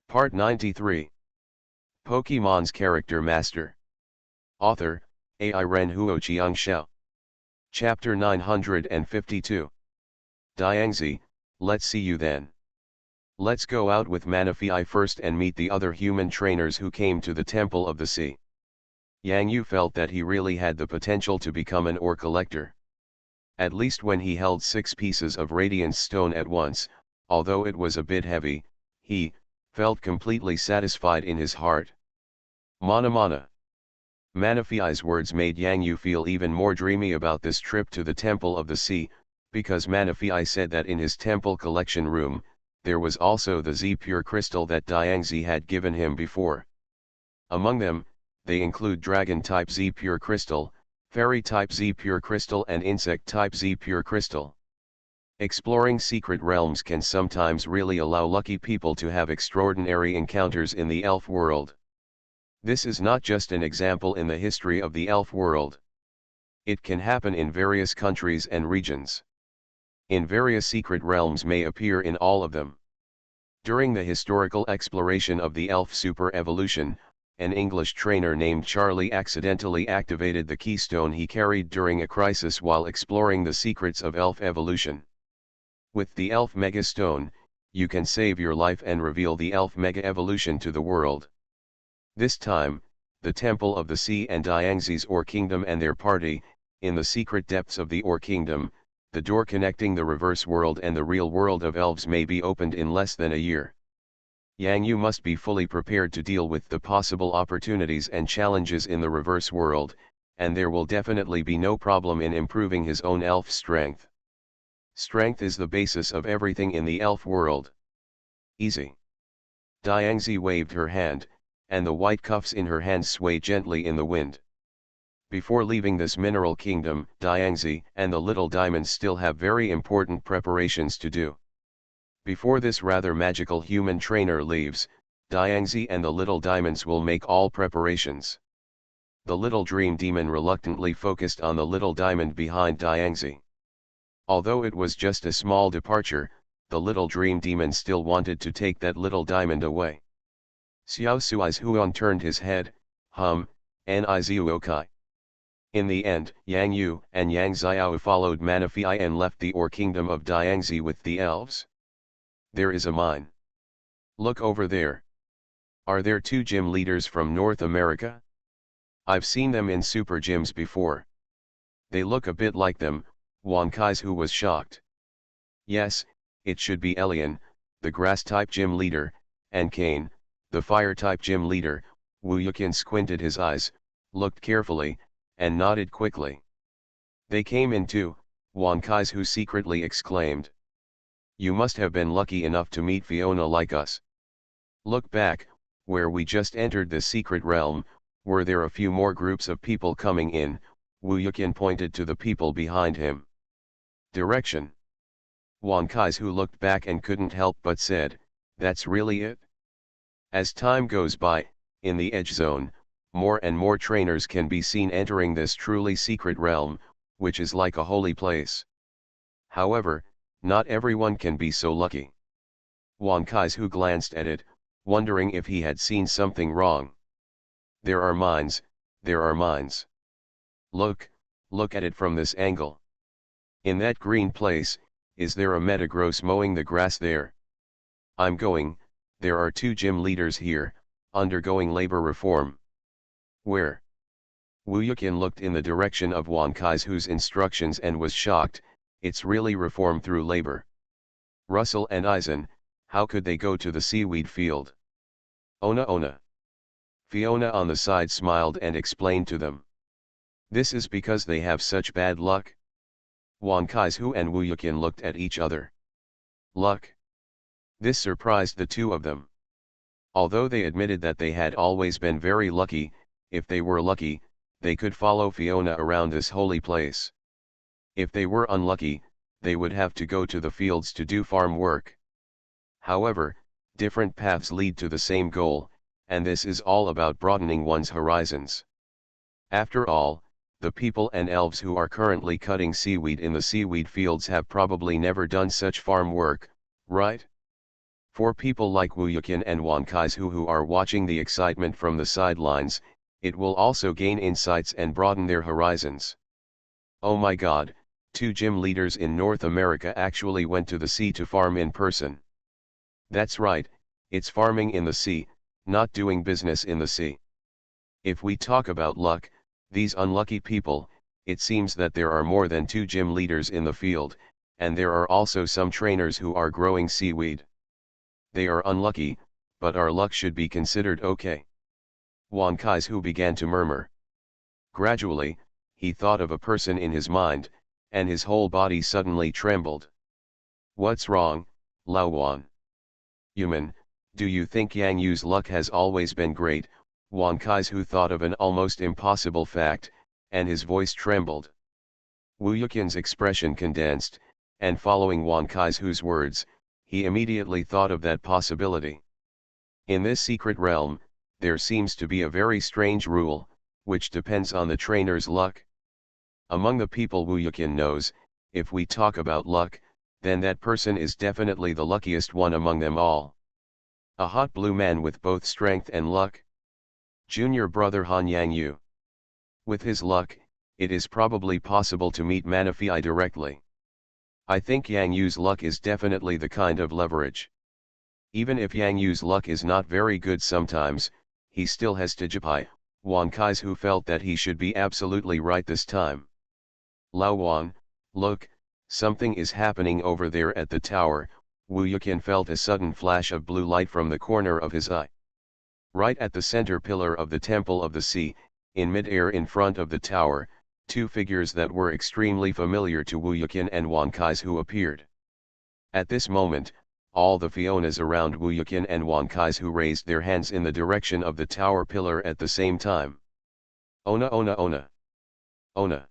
Part 93. Pokemon's Character Master. Author, Ai Ren Huo Chiang Xiao. Chapter 952. Diangzi, let's see you then. Let's go out with Manaphi first and meet the other human trainers who came to the Temple of the Sea. Yang Yu felt that he really had the potential to become an ore collector. At least when he held 6 pieces of Radiance Stone at once, although it was a bit heavy, he felt completely satisfied in his heart. Mana mana. Manaphi's words made Yang Yu feel even more dreamy about this trip to the Temple of the Sea, because Manaphi said that in his temple collection room, there was also the Z pure crystal that Diangzi had given him before. Among them, they include Dragon type Z pure crystal, Fairy type Z pure crystal and Insect type Z pure crystal. Exploring secret realms can sometimes really allow lucky people to have extraordinary encounters in the elf world. This is not just an example in the history of the elf world. It can happen in various countries and regions. In various secret realms may appear in all of them. During the historical exploration of the elf super evolution, an English trainer named Charlie accidentally activated the keystone he carried during a crisis while exploring the secrets of elf evolution. With the elf mega stone, you can save your life and reveal the elf mega evolution to the world. This time, the Temple of the Sea and Diangzi's Ore Kingdom and their party, in the secret depths of the Ore Kingdom, the door connecting the reverse world and the real world of elves may be opened in less than a year. Yang Yu must be fully prepared to deal with the possible opportunities and challenges in the reverse world, and there will definitely be no problem in improving his own elf strength. Strength is the basis of everything in the elf world. Easy. Diangzi waved her hand, and the white cuffs in her hands swayed gently in the wind. Before leaving this mineral kingdom, Diangzi and the little diamonds still have very important preparations to do. Before this rather magical human trainer leaves, Diangzi and the little diamonds will make all preparations. The little dream demon reluctantly focused on the little diamond behind Diangzi. Although it was just a small departure, the little dream demon still wanted to take that little diamond away. Xiao Sui's Huan turned his head, Nizuokai. In the end, Yang Yu and Yang Xiao followed Manaphi and left the Ore Kingdom of Diangzi with the elves. There is a mine. Look over there. Are there 2 gym leaders from North America? I've seen them in super gyms before. They look a bit like them, Wan Kaizu was shocked. Yes, it should be Elian, the grass-type gym leader, and Kane, the fire-type gym leader. Wu Yuqin squinted his eyes, looked carefully, and nodded quickly. They came in too, Wan Kaizu secretly exclaimed. You must have been lucky enough to meet Fiona like us. Look back, where we just entered the secret realm, were there a few more groups of people coming in? Wu Yuqin pointed to the people behind him. Direction. Wan Kaizu looked back and couldn't help but said, that's really it? As time goes by, in the edge zone, more and more trainers can be seen entering this truly secret realm, which is like a holy place. However, not everyone can be so lucky. Wan Kaizu glanced at it, wondering if he had seen something wrong. There are mines, there are mines. Look at it from this angle. In that green place, is there a Metagross mowing the grass there? I'm going, there are 2 gym leaders here, undergoing labor reform. Where? Wu Yuqin looked in the direction of Wan Kaizu's instructions and was shocked, it's really reform through labor. Russell and Eisen, how could they go to the seaweed field? Ona. Fiona on the side smiled and explained to them. This is because they have such bad luck. Wan Kaizu and Wu Yuqin looked at each other. Luck? This surprised the 2 of them. Although they admitted that they had always been very lucky, if they were lucky, they could follow Fiona around this holy place. If they were unlucky, they would have to go to the fields to do farm work. However, different paths lead to the same goal, and this is all about broadening one's horizons. After all, the people and elves who are currently cutting seaweed in the seaweed fields have probably never done such farm work, right? For people like Wu Yuqian and Wan Kaizhu who are watching the excitement from the sidelines, it will also gain insights and broaden their horizons. Oh my God, 2 gym leaders in North America actually went to the sea to farm in person. That's right, it's farming in the sea, not doing business in the sea. If we talk about luck, these unlucky people, it seems that there are more than 2 gym leaders in the field, and there are also some trainers who are growing seaweed. They are unlucky, but our luck should be considered okay. Wan Kaizhu began to murmur. Gradually, he thought of a person in his mind, and his whole body suddenly trembled. What's wrong, Lao Wan? Human, do you think Yang Yu's luck has always been great? Wan Kaizhu thought of an almost impossible fact, and his voice trembled. Wu Yuqian's expression condensed, and following Wan Kaizhu's words, he immediately thought of that possibility. In this secret realm, there seems to be a very strange rule, which depends on the trainer's luck. Among the people Wu Yuqian knows, if we talk about luck, then that person is definitely the luckiest one among them all. A hot blue man with both strength and luck. Junior brother Han Yang Yu. With his luck, it is probably possible to meet Manaphi directly. I think Yang Yu's luck is definitely the kind of leverage. Even if Yang Yu's luck is not very good sometimes, he still has Tijipai. Wan Kaizhu felt that he should be absolutely right this time. Lao Wan, look, something is happening over there at the tower. Wu Yuqian felt a sudden flash of blue light from the corner of his eye. Right at the center pillar of the Temple of the Sea, in mid-air in front of the tower, 2 figures that were extremely familiar to Wu Yuqian and Wan Kaizhu appeared. At this moment, all the Fionas around Wu Yuqian and Wan Kaizhu raised their hands in the direction of the tower pillar at the same time. Ona Ona Ona. Ona.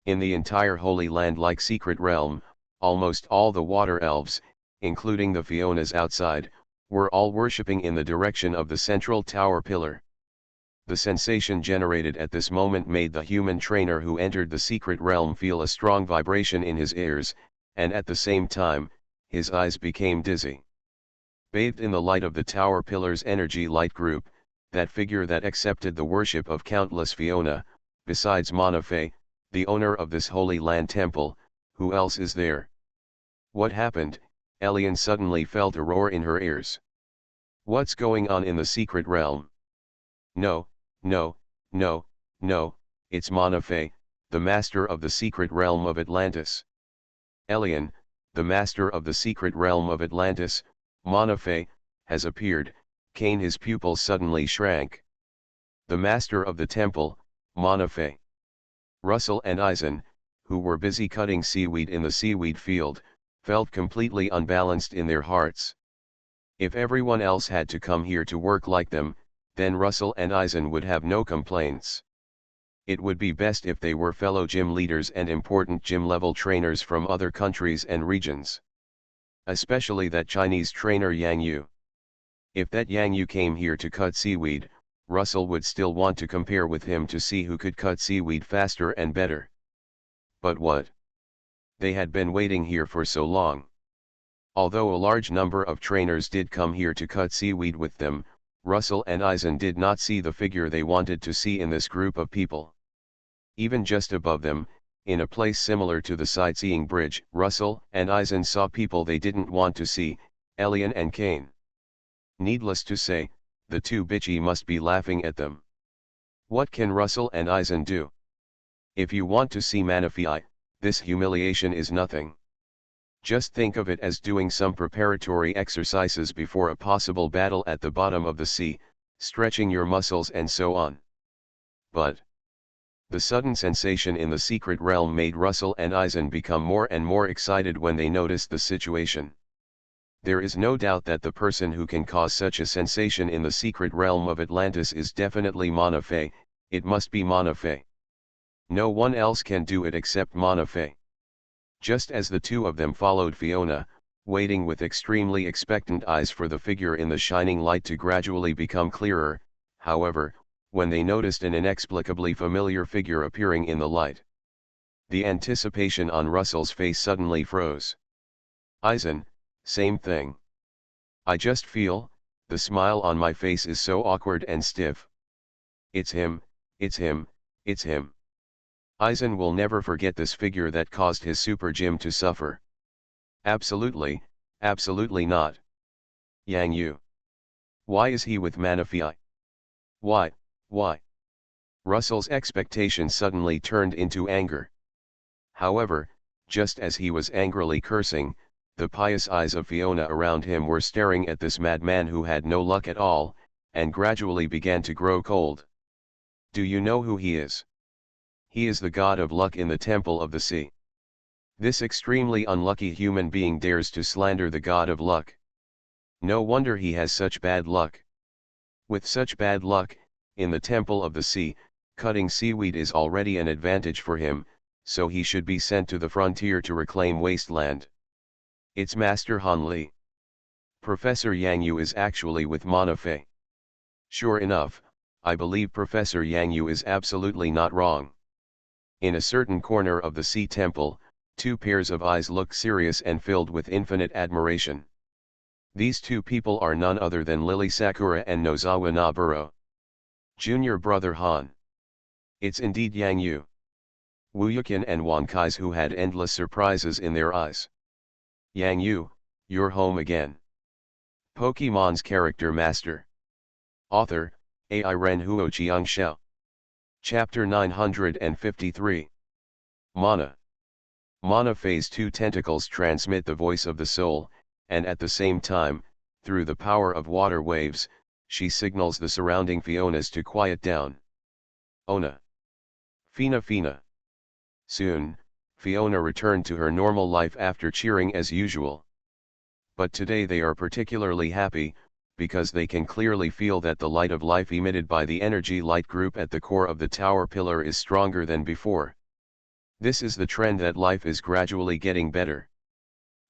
In the entire Holy Land-like secret realm, almost all the water elves, including the Fionas outside, were all worshipping in the direction of the central tower pillar. The sensation generated at this moment made the human trainer who entered the secret realm feel a strong vibration in his ears, and at the same time, his eyes became dizzy. Bathed in the light of the tower pillar's energy light group, that figure that accepted the worship of countless Fiona, besides Manaphi, the owner of this Holy Land temple, who else is there? What happened? Elian suddenly felt a roar in her ears. What's going on in the secret realm? No, no, no, no, it's Manaphi, the master of the secret realm of Atlantis. Elian, the master of the secret realm of Atlantis, Manaphi, has appeared. Cain, his pupils suddenly shrank. The master of the temple, Manaphi. Russell and Eisen, who were busy cutting seaweed in the seaweed field, felt completely unbalanced in their hearts. If everyone else had to come here to work like them, then Russell and Eisen would have no complaints. It would be best if they were fellow gym leaders and important gym-level trainers from other countries and regions. Especially that Chinese trainer Yang Yu. If that Yang Yu came here to cut seaweed, Russell would still want to compare with him to see who could cut seaweed faster and better. But what? They had been waiting here for so long. Although a large number of trainers did come here to cut seaweed with them, Russell and Eisen did not see the figure they wanted to see in this group of people. Even just above them, in a place similar to the sightseeing bridge, Russell and Eisen saw people they didn't want to see, Elian and Cain. Needless to say, the 2 bitchy must be laughing at them. What can Russell and Eisen do? If you want to see Manaphi, this humiliation is nothing. Just think of it as doing some preparatory exercises before a possible battle at the bottom of the sea, stretching your muscles and so on. But the sudden sensation in the secret realm made Russell and Eisen become more and more excited when they noticed the situation. There is no doubt that the person who can cause such a sensation in the secret realm of Atlantis is definitely Manaphi. It must be Manaphi. No one else can do it except Manaphi. Just as the 2 of them followed Fiona, waiting with extremely expectant eyes for the figure in the shining light to gradually become clearer, however, when they noticed an inexplicably familiar figure appearing in the light, the anticipation on Russell's face suddenly froze. Eisen, same thing. I just feel, the smile on my face is so awkward and stiff. It's him, it's him, it's him. Aizen will never forget this figure that caused his super gym to suffer. Absolutely, absolutely not. Yang Yu. Why is he with Manaphy? Why, why? Russell's expectation suddenly turned into anger. However, just as he was angrily cursing, the pious eyes of Fiona around him were staring at this madman who had no luck at all, and gradually began to grow cold. Do you know who he is? He is the god of luck in the Temple of the Sea. This extremely unlucky human being dares to slander the god of luck. No wonder he has such bad luck. With such bad luck, in the Temple of the Sea, cutting seaweed is already an advantage for him, so he should be sent to the frontier to reclaim wasteland. It's Master Han Li. Professor Yang Yu is actually with Manaphy. Sure enough, I believe Professor Yang Yu is absolutely not wrong. In a certain corner of the Sea Temple, two pairs of eyes look serious and filled with infinite admiration. These two people are none other than Lily Sakura and Nozawa Naburo. Junior brother Han. It's indeed Yang Yu, Wu Yukin and Wan Kai's, who had endless surprises in their eyes. Yang Yu, you're home again. Pokemon's character master. Author, AI Ren Huo Chiang Xiao. Chapter 953. Mana. Mana Phase 2 tentacles transmit the voice of the soul, and at the same time, through the power of water waves, she signals the surrounding Fionas to quiet down. Ona. Fina Fina. Soon, Fiona returned to her normal life after cheering as usual. But today they are particularly happy, because they can clearly feel that the light of life emitted by the energy light group at the core of the tower pillar is stronger than before. This is the trend that life is gradually getting better.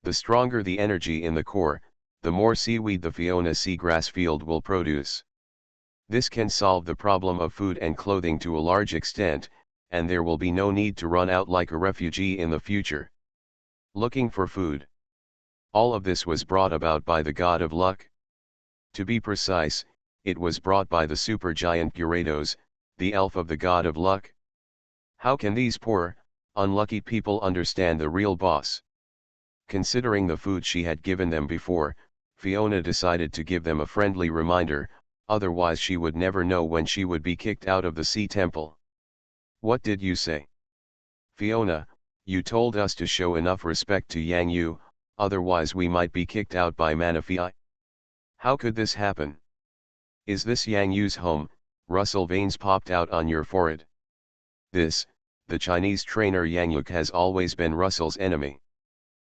The stronger the energy in the core, the more seaweed the Fiona seagrass field will produce. This can solve the problem of food and clothing to a large extent, and there will be no need to run out like a refugee in the future. Looking for food. All of this was brought about by the god of luck. To be precise, it was brought by the supergiant Gyarados, the elf of the god of luck. How can these poor, unlucky people understand the real boss? Considering the food she had given them before, Fiona decided to give them a friendly reminder, otherwise she would never know when she would be kicked out of the Sea Temple. What did you say? Fiona, you told us to show enough respect to Yang Yu, otherwise we might be kicked out by Manaphy. How could this happen? Is this Yang Yu's home? Russell, veins popped out on your forehead. The Chinese trainer Yang Yuk has always been Russell's enemy.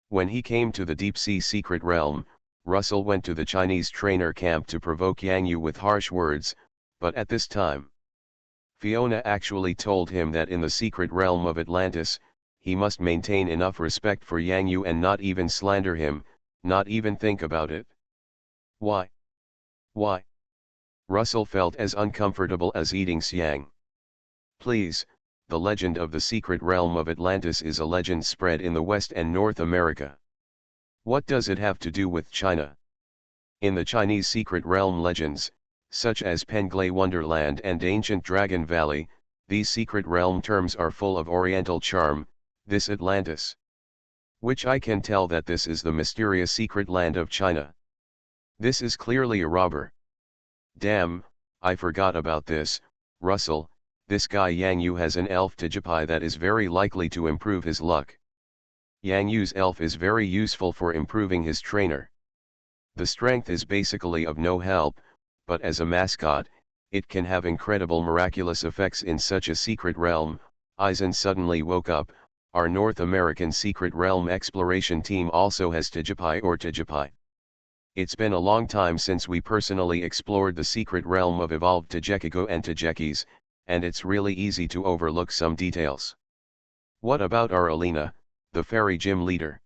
When he came to the deep sea secret realm, Russell went to the Chinese trainer camp to provoke Yang Yu with harsh words, but at this time, Fiona actually told him that in the secret realm of Atlantis, he must maintain enough respect for Yang Yu and not even slander him, not even think about it. Why? Why? Russell felt as uncomfortable as eating siang. Please, the legend of the secret realm of Atlantis is a legend spread in the West and North America. What does it have to do with China? In the Chinese secret realm legends, such as Penglai Wonderland and Ancient Dragon Valley, these secret realm terms are full of oriental charm. This Atlantis, which I can tell that this is the mysterious secret land of China. This is clearly a robber. Damn, I forgot about this. Russell, this guy Yang Yu has an elf Tijipai that is very likely to improve his luck. Yang Yu's elf is very useful for improving his trainer. The strength is basically of no help, but as a mascot, it can have incredible miraculous effects in such a secret realm. Aizen suddenly woke up. Our North American secret realm exploration team also has Tijipai or Tijipai. It's been a long time since we personally explored the secret realm of evolved Tijekigo and Tijekis, and it's really easy to overlook some details. What about our Alina, the fairy gym leader?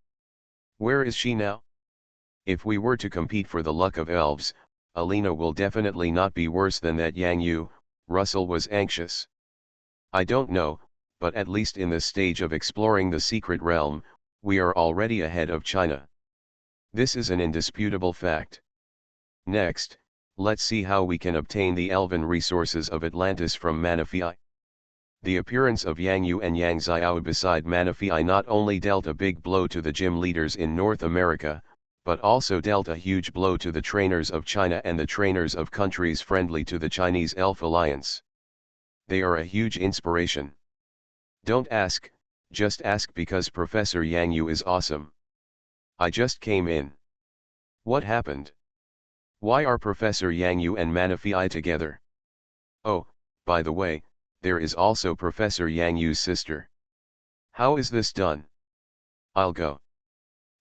Where is she now? If we were to compete for the luck of elves, Alina will definitely not be worse than that Yang Yu. Russell was anxious. I don't know, but at least in this stage of exploring the secret realm, we are already ahead of China. This is an indisputable fact. Next, let's see how we can obtain the elven resources of Atlantis from Manaphi. The appearance of Yang Yu and Yang Xiao beside Manaphi not only dealt a big blow to the gym leaders in North America, but also dealt a huge blow to the trainers of China and the trainers of countries friendly to the Chinese Elf Alliance. They are a huge inspiration. Don't ask, just ask because Professor Yang Yu is awesome. I just came in. What happened? Why are Professor Yang Yu and Manaphi together? Oh, by the way, there is also Professor Yang Yu's sister. How is this done? I'll go.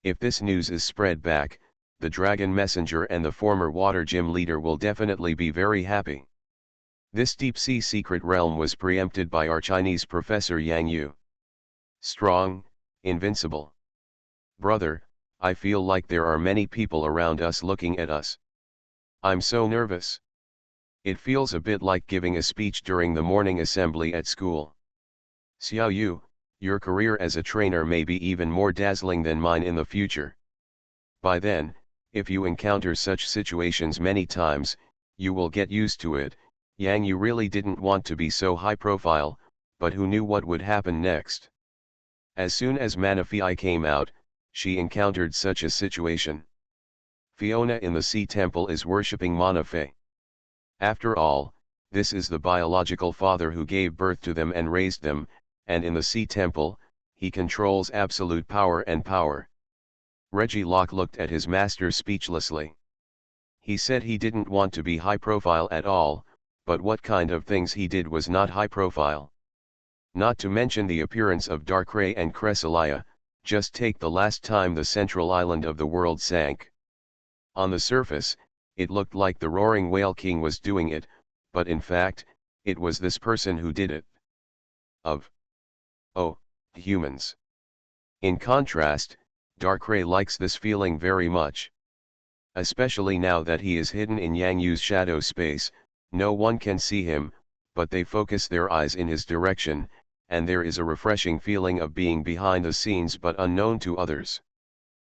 If this news is spread back, the Dragon Messenger and the former Water Gym leader will definitely be very happy. This deep-sea secret realm was preempted by our Chinese Professor Yang Yu. Strong, invincible. Brother, I feel like there are many people around us looking at us. I'm so nervous. It feels a bit like giving a speech during the morning assembly at school. Xiao Yu, your career as a trainer may be even more dazzling than mine in the future. By then, if you encounter such situations many times, you will get used to it. Yang Yu really didn't want to be so high profile, but who knew what would happen next? As soon as Manaphi came out, she encountered such a situation. Fiona in the Sea Temple is worshipping Manaphi. After all, this is the biological father who gave birth to them and raised them, and in the Sea Temple, he controls absolute power and power. Reggie Locke looked at his master speechlessly. He said he didn't want to be high profile at all, but what kind of things he did was not high profile. Not to mention the appearance of Darkrai and Cresselia, just take the last time the central island of the world sank. On the surface, it looked like the roaring whale king was doing it, but in fact, it was this person who did it. Oh, humans. In contrast, Darkrai likes this feeling very much. Especially now that he is hidden in Yang Yu's shadow space, no one can see him, but they focus their eyes in his direction, and there is a refreshing feeling of being behind the scenes but unknown to others.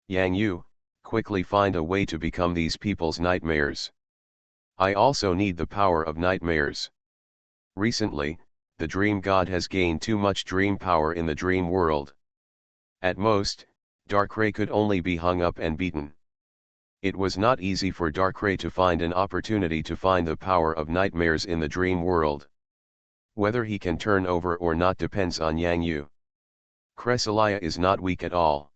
Yang Yu, quickly find a way to become these people's nightmares. I also need the power of nightmares. Recently, the dream god has gained too much dream power in the dream world. At most, Darkrai could only be hung up and beaten. It was not easy for Darkrai to find an opportunity to find the power of nightmares in the dream world. Whether he can turn over or not depends on Yang Yu. Cresselia is not weak at all.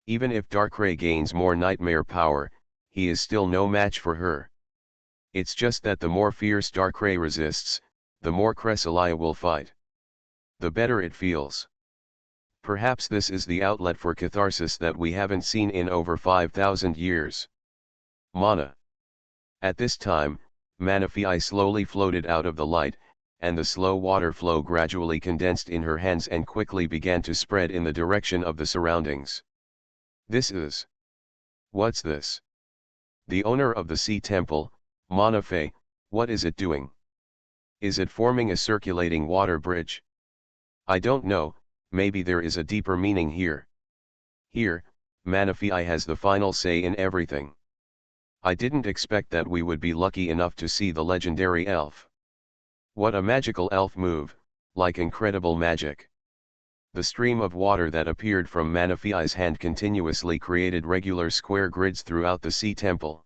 Even if Darkrai gains more nightmare power, he is still no match for her. It's just that the more fierce Darkrai resists, the more Cresselia will fight. The better it feels. Perhaps this is the outlet for catharsis that we haven't seen in over 5,000 years. Mana. At this time, Manaphi slowly floated out of the light, and the slow water flow gradually condensed in her hands and quickly began to spread in the direction of the surroundings. This is... What's this? The owner of the Sea Temple, Manaphi, what is it doing? Is it forming a circulating water bridge? I don't know, maybe there is a deeper meaning here. Here, Manaphi has the final say in everything. I didn't expect that we would be lucky enough to see the legendary elf. What a magical elf move, like incredible magic. The stream of water that appeared from Manaphi's hand continuously created regular square grids throughout the Sea Temple.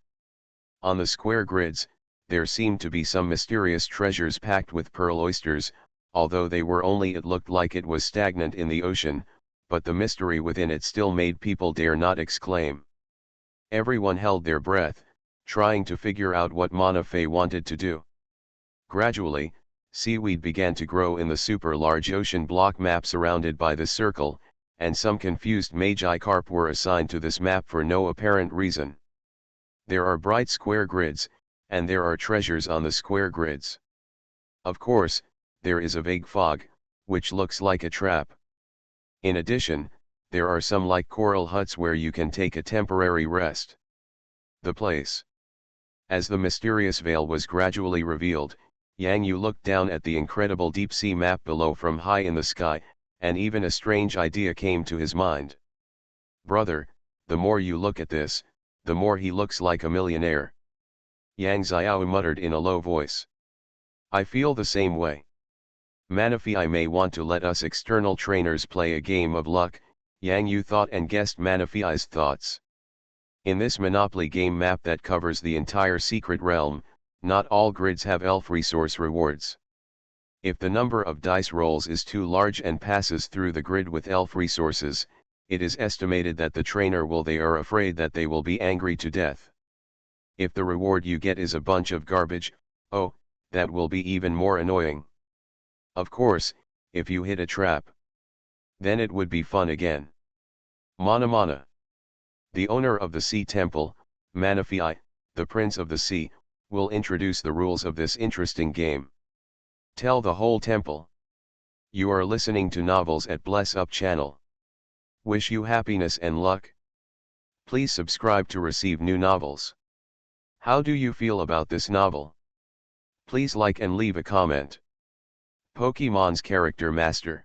On the square grids, there seemed to be some mysterious treasures packed with pearl oysters, although they were only it looked like it was stagnant in the ocean, but the mystery within it still made people dare not exclaim. Everyone held their breath, trying to figure out what Manaphi wanted to do. Gradually, seaweed began to grow in the super-large ocean block map surrounded by the circle, and some confused Magi-Carp were assigned to this map for no apparent reason. There are bright square grids, and there are treasures on the square grids. Of course, there is a vague fog, which looks like a trap. In addition, there are some like coral huts where you can take a temporary rest. The place. As the mysterious veil was gradually revealed, Yang Yu looked down at the incredible deep-sea map below from high in the sky, and even a strange idea came to his mind. Brother, the more you look at this, the more he looks like a millionaire. Yang Xiao muttered in a low voice. I feel the same way. Manaphy may want to let us external trainers play a game of luck, Yang Yu thought and guessed Manaphy's thoughts. In this Monopoly game map that covers the entire secret realm, not all grids have elf resource rewards. If the number of dice rolls is too large and passes through the grid with elf resources, it is estimated that the trainer they are afraid that they will be angry to death. If the reward you get is a bunch of garbage, oh, that will be even more annoying. Of course, if you hit a trap, then it would be fun again. Mana. The owner of the Sea Temple, Manaphy, the Prince of the Sea, will introduce the rules of this interesting game. Tell the whole temple. You are listening to Novels at Bless Up channel. Wish you happiness and luck. Please subscribe to receive new novels. How do you feel about this novel? Please like and leave a comment. Pokemon's Character Master.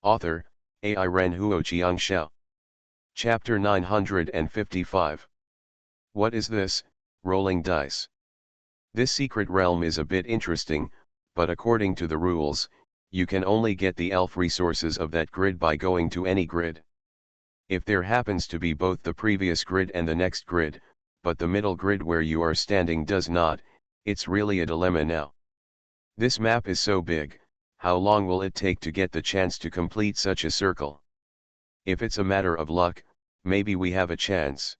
Author, AI Ren Huoqiang Xiao. Chapter 955. What is this, rolling dice? This secret realm is a bit interesting, but according to the rules, you can only get the elf resources of that grid by going to any grid. If there happens to be both the previous grid and the next grid, but the middle grid where you are standing does not, it's really a dilemma now. This map is so big, how long will it take to get the chance to complete such a circle? If it's a matter of luck, maybe we have a chance.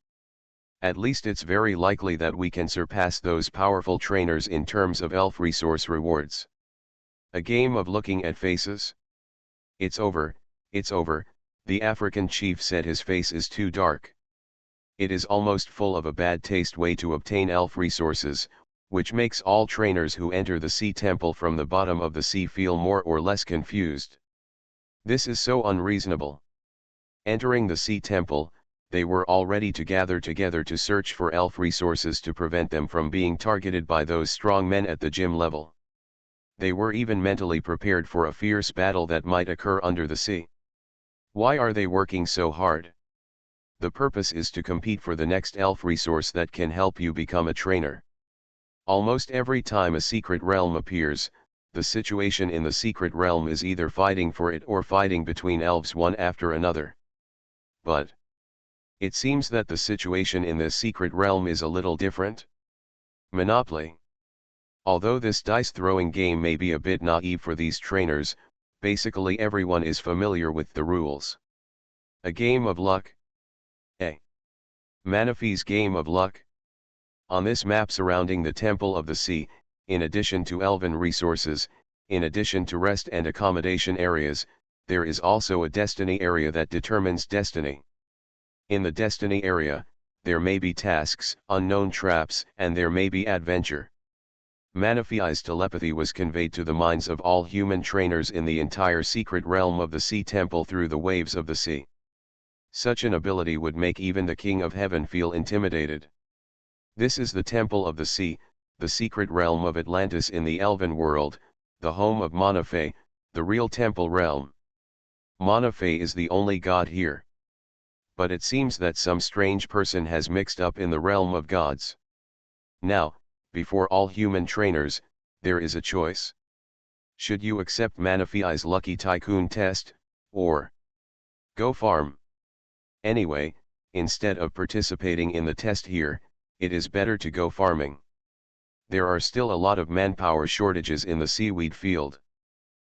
At least it's very likely that we can surpass those powerful trainers in terms of elf resource rewards. A game of looking at faces? It's over, the African chief said. His face is too dark. It is almost full of a bad taste way to obtain elf resources, which makes all trainers who enter the Sea Temple from the bottom of the sea feel more or less confused. This is so unreasonable. Entering the Sea Temple, they were all ready to gather together to search for elf resources to prevent them from being targeted by those strong men at the gym level. They were even mentally prepared for a fierce battle that might occur under the sea. Why are they working so hard? The purpose is to compete for the next elf resource that can help you become a trainer. Almost every time a secret realm appears, the situation in the secret realm is either fighting for it or fighting between elves one after another. But it seems that the situation in this secret realm is a little different. Monopoly. Although this dice-throwing game may be a bit naive for these trainers, basically everyone is familiar with the rules. A game of luck. Manaphy's game of luck. On this map surrounding the Temple of the Sea, in addition to elven resources, in addition to rest and accommodation areas, there is also a destiny area that determines destiny. In the destiny area, there may be tasks, unknown traps, and there may be adventure. Manaphy's telepathy was conveyed to the minds of all human trainers in the entire secret realm of the Sea Temple through the waves of the sea. Such an ability would make even the King of Heaven feel intimidated. This is the Temple of the Sea, the secret realm of Atlantis in the Elven world, the home of Manaphy, the real temple realm. Manaphy is the only god here. But it seems that some strange person has mixed up in the realm of gods. Now, before all human trainers, there is a choice. Should you accept Manaphy's Lucky Tycoon test, or go farm? Anyway, instead of participating in the test here, it is better to go farming. There are still a lot of manpower shortages in the seaweed field.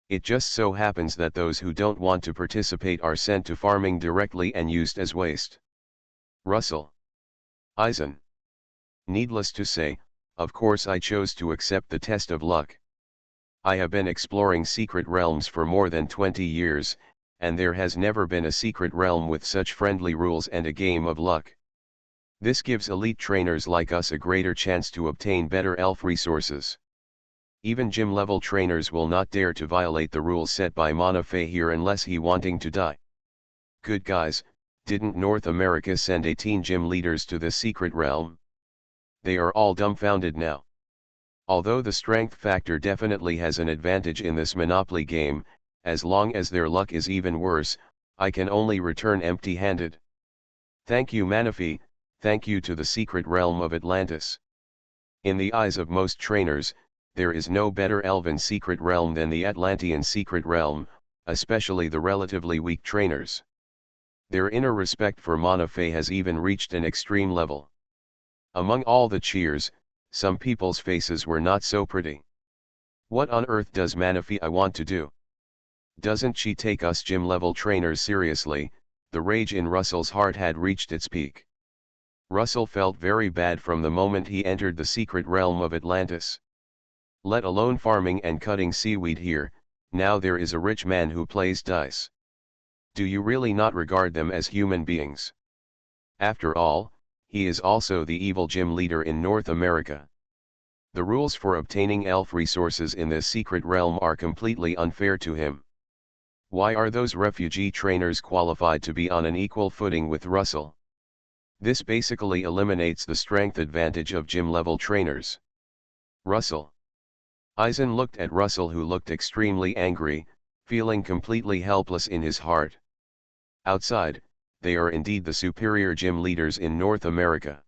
It just so happens that those who don't want to participate are sent to farming directly and used as waste. Russell. Eisen. Needless to say, of course I chose to accept the test of luck. I have been exploring secret realms for more than 20 years, and there has never been a secret realm with such friendly rules and a game of luck. This gives elite trainers like us a greater chance to obtain better elf resources. Even gym-level trainers will not dare to violate the rules set by Manaphy here unless he wanting to die. Good guys, didn't North America send 18 gym leaders to this secret realm? They are all dumbfounded now. Although the strength factor definitely has an advantage in this Monopoly game, as long as their luck is even worse, I can only return empty-handed. Thank you Manaphy, thank you to the secret realm of Atlantis. In the eyes of most trainers, there is no better elven secret realm than the Atlantean secret realm, especially the relatively weak trainers. Their inner respect for Monophey has even reached an extreme level. Among all the cheers, some people's faces were not so pretty. What on earth does Monophey want to do? Doesn't she take us gym-level trainers seriously? The rage in Russell's heart had reached its peak. Russell felt very bad from the moment he entered the secret realm of Atlantis. Let alone farming and cutting seaweed here, now there is a rich man who plays dice. Do you really not regard them as human beings? After all, he is also the evil gym leader in North America. The rules for obtaining elf resources in this secret realm are completely unfair to him. Why are those refugee trainers qualified to be on an equal footing with Russell? This basically eliminates the strength advantage of gym-level trainers. Russell. Eisen looked at Russell, who looked extremely angry, feeling completely helpless in his heart. Outside, they are indeed the superior gym leaders in North America.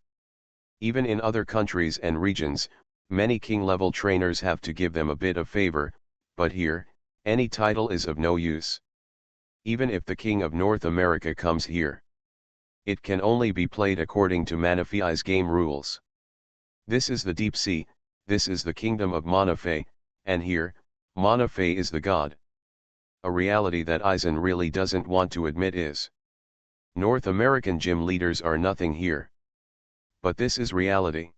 Even in other countries and regions, many king-level trainers have to give them a bit of favor, but here, any title is of no use. Even if the king of North America comes here, it can only be played according to Monophey's game rules. This is the deep sea, this is the kingdom of Monophey, and here, Monophey is the god. A reality that Eisen really doesn't want to admit is North American gym leaders are nothing here. But this is reality.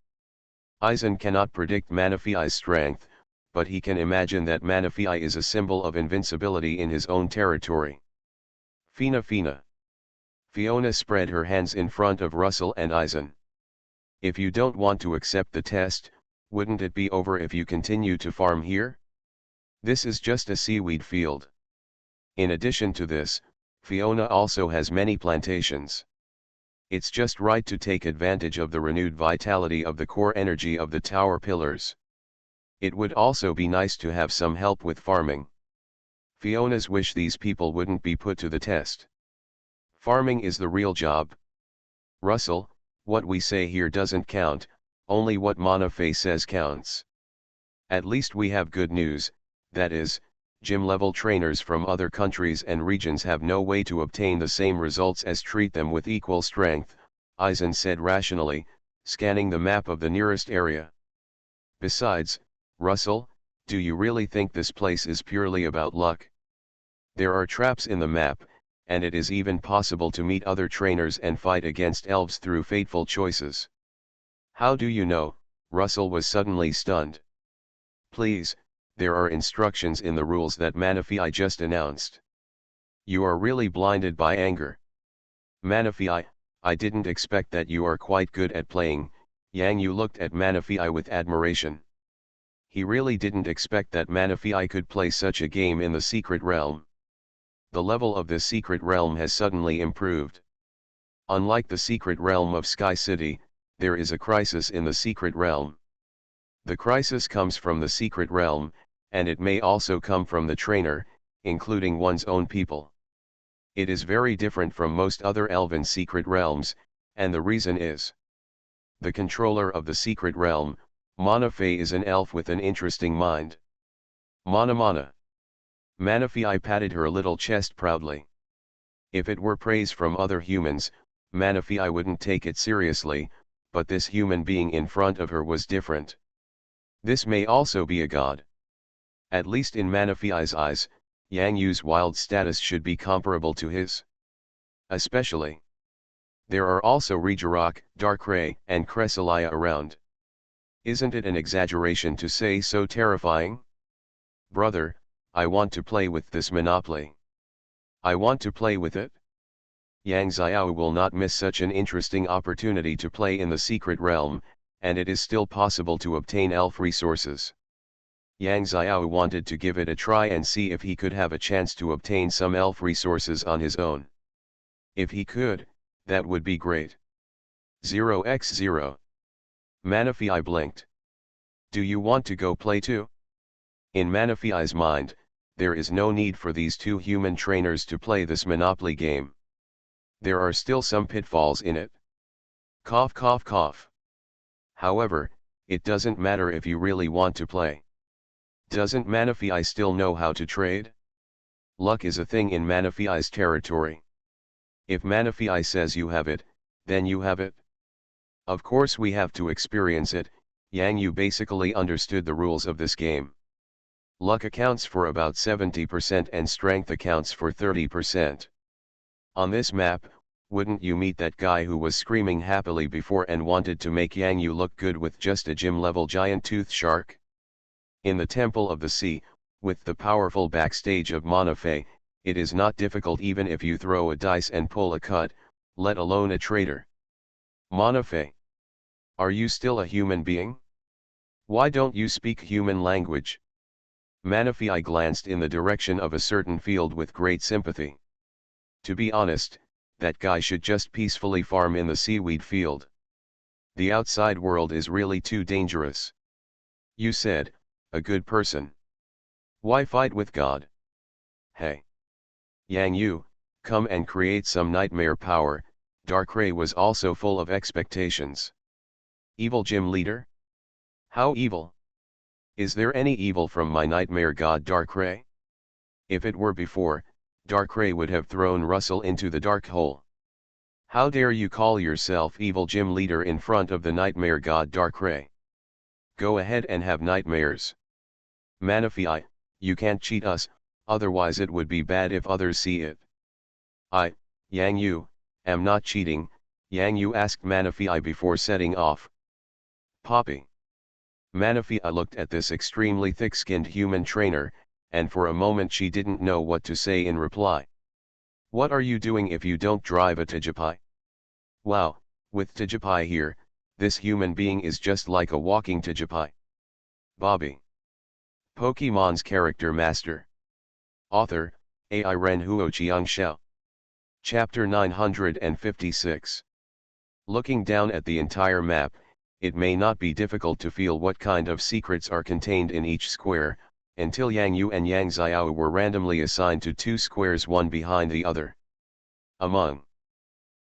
Eisen cannot predict Monophey's strength, but he can imagine that Monophey is a symbol of invincibility in his own territory. Fina Fina. Fiona spread her hands in front of Russell and Eisen. If you don't want to accept the test, wouldn't it be over if you continue to farm here? This is just a seaweed field. In addition to this, Fiona also has many plantations. It's just right to take advantage of the renewed vitality of the core energy of the tower pillars. It would also be nice to have some help with farming. Fiona's wish these people wouldn't be put to the test. Farming is the real job. Russell, what we say here doesn't count, only what Monophey says counts. At least we have good news, that is, gym-level trainers from other countries and regions have no way to obtain the same results as treat them with equal strength, Eisen said rationally, scanning the map of the nearest area. Besides, Russell, do you really think this place is purely about luck? There are traps in the map, and it is even possible to meet other trainers and fight against elves through fateful choices. How do you know? Russell was suddenly stunned. Please, there are instructions in the rules that Monophey just announced. You are really blinded by anger. Monophey, I didn't expect that you are quite good at playing. Yang Yu looked at Monophey with admiration. He really didn't expect that Monophey could play such a game in the secret realm. The level of this secret realm has suddenly improved. Unlike the secret realm of Sky City, there is a crisis in the secret realm. The crisis comes from the secret realm, and it may also come from the trainer, including one's own people. It is very different from most other elven secret realms, and the reason is the controller of the secret realm, Monophey, is an elf with an interesting mind. Mana Mana. Monophey patted her little chest proudly. If it were praise from other humans, Monophey wouldn't take it seriously, but this human being in front of her was different. This may also be a god. At least in Monophey's eyes, Yang Yu's wild status should be comparable to his. Especially. There are also Regirock, Darkrai, and Cresselia around. Isn't it an exaggeration to say so terrifying? Brother, I want to play with this Monopoly. I want to play with it. Yang Xiao will not miss such an interesting opportunity to play in the secret realm, and it is still possible to obtain elf resources. Yang Xiao wanted to give it a try and see if he could have a chance to obtain some elf resources on his own. If he could, that would be great. 0x0. Monophey blinked. Do you want to go play too? In Monophey's mind, there is no need for these two human trainers to play this Monopoly game. There are still some pitfalls in it. Cough cough cough. However, it doesn't matter if you really want to play. Doesn't Manaphi still know how to trade? Luck is a thing in Manaphi's territory. If Manaphi says you have it, then you have it. Of course we have to experience it. Yang Yu basically understood the rules of this game. Luck accounts for about 70% and strength accounts for 30%. On this map, wouldn't you meet that guy who was screaming happily before and wanted to make Yang Yu look good with just a gym-level giant tooth shark? In the Temple of the Sea, with the powerful backstage of Manaphi, it is not difficult even if you throw a dice and pull a cut, let alone a traitor. Manaphi, are you still a human being? Why don't you speak human language? Manaphi glanced in the direction of a certain field with great sympathy. To be honest, that guy should just peacefully farm in the seaweed field. The outside world is really too dangerous. You said, a good person. Why fight with God? Hey. Yang Yu, come and create some nightmare power. Darkrai was also full of expectations. Evil gym leader? How evil? Is there any evil from my nightmare god Darkrai? If it were before, Darkrai would have thrown Russell into the dark hole. How dare you call yourself evil gym leader in front of the nightmare god Darkrai? Go ahead and have nightmares. Manaphi, you can't cheat us, otherwise it would be bad if others see it. Yang Yu, am not cheating, Yang Yu asked Manaphi before setting off. Poppy. Manaphi looked at this extremely thick-skinned human trainer, and for a moment she didn't know what to say in reply. What are you doing if you don't drive a Tijapai? Wow, with Tijapai here, this human being is just like a walking Tijapai. Bobby. Pokemon's Character Master. Author, AI Ren Huoqiang Xiao. Chapter 956. Looking down at the entire map, it may not be difficult to feel what kind of secrets are contained in each square, until Yang Yu and Yang Xiao were randomly assigned to two squares one behind the other.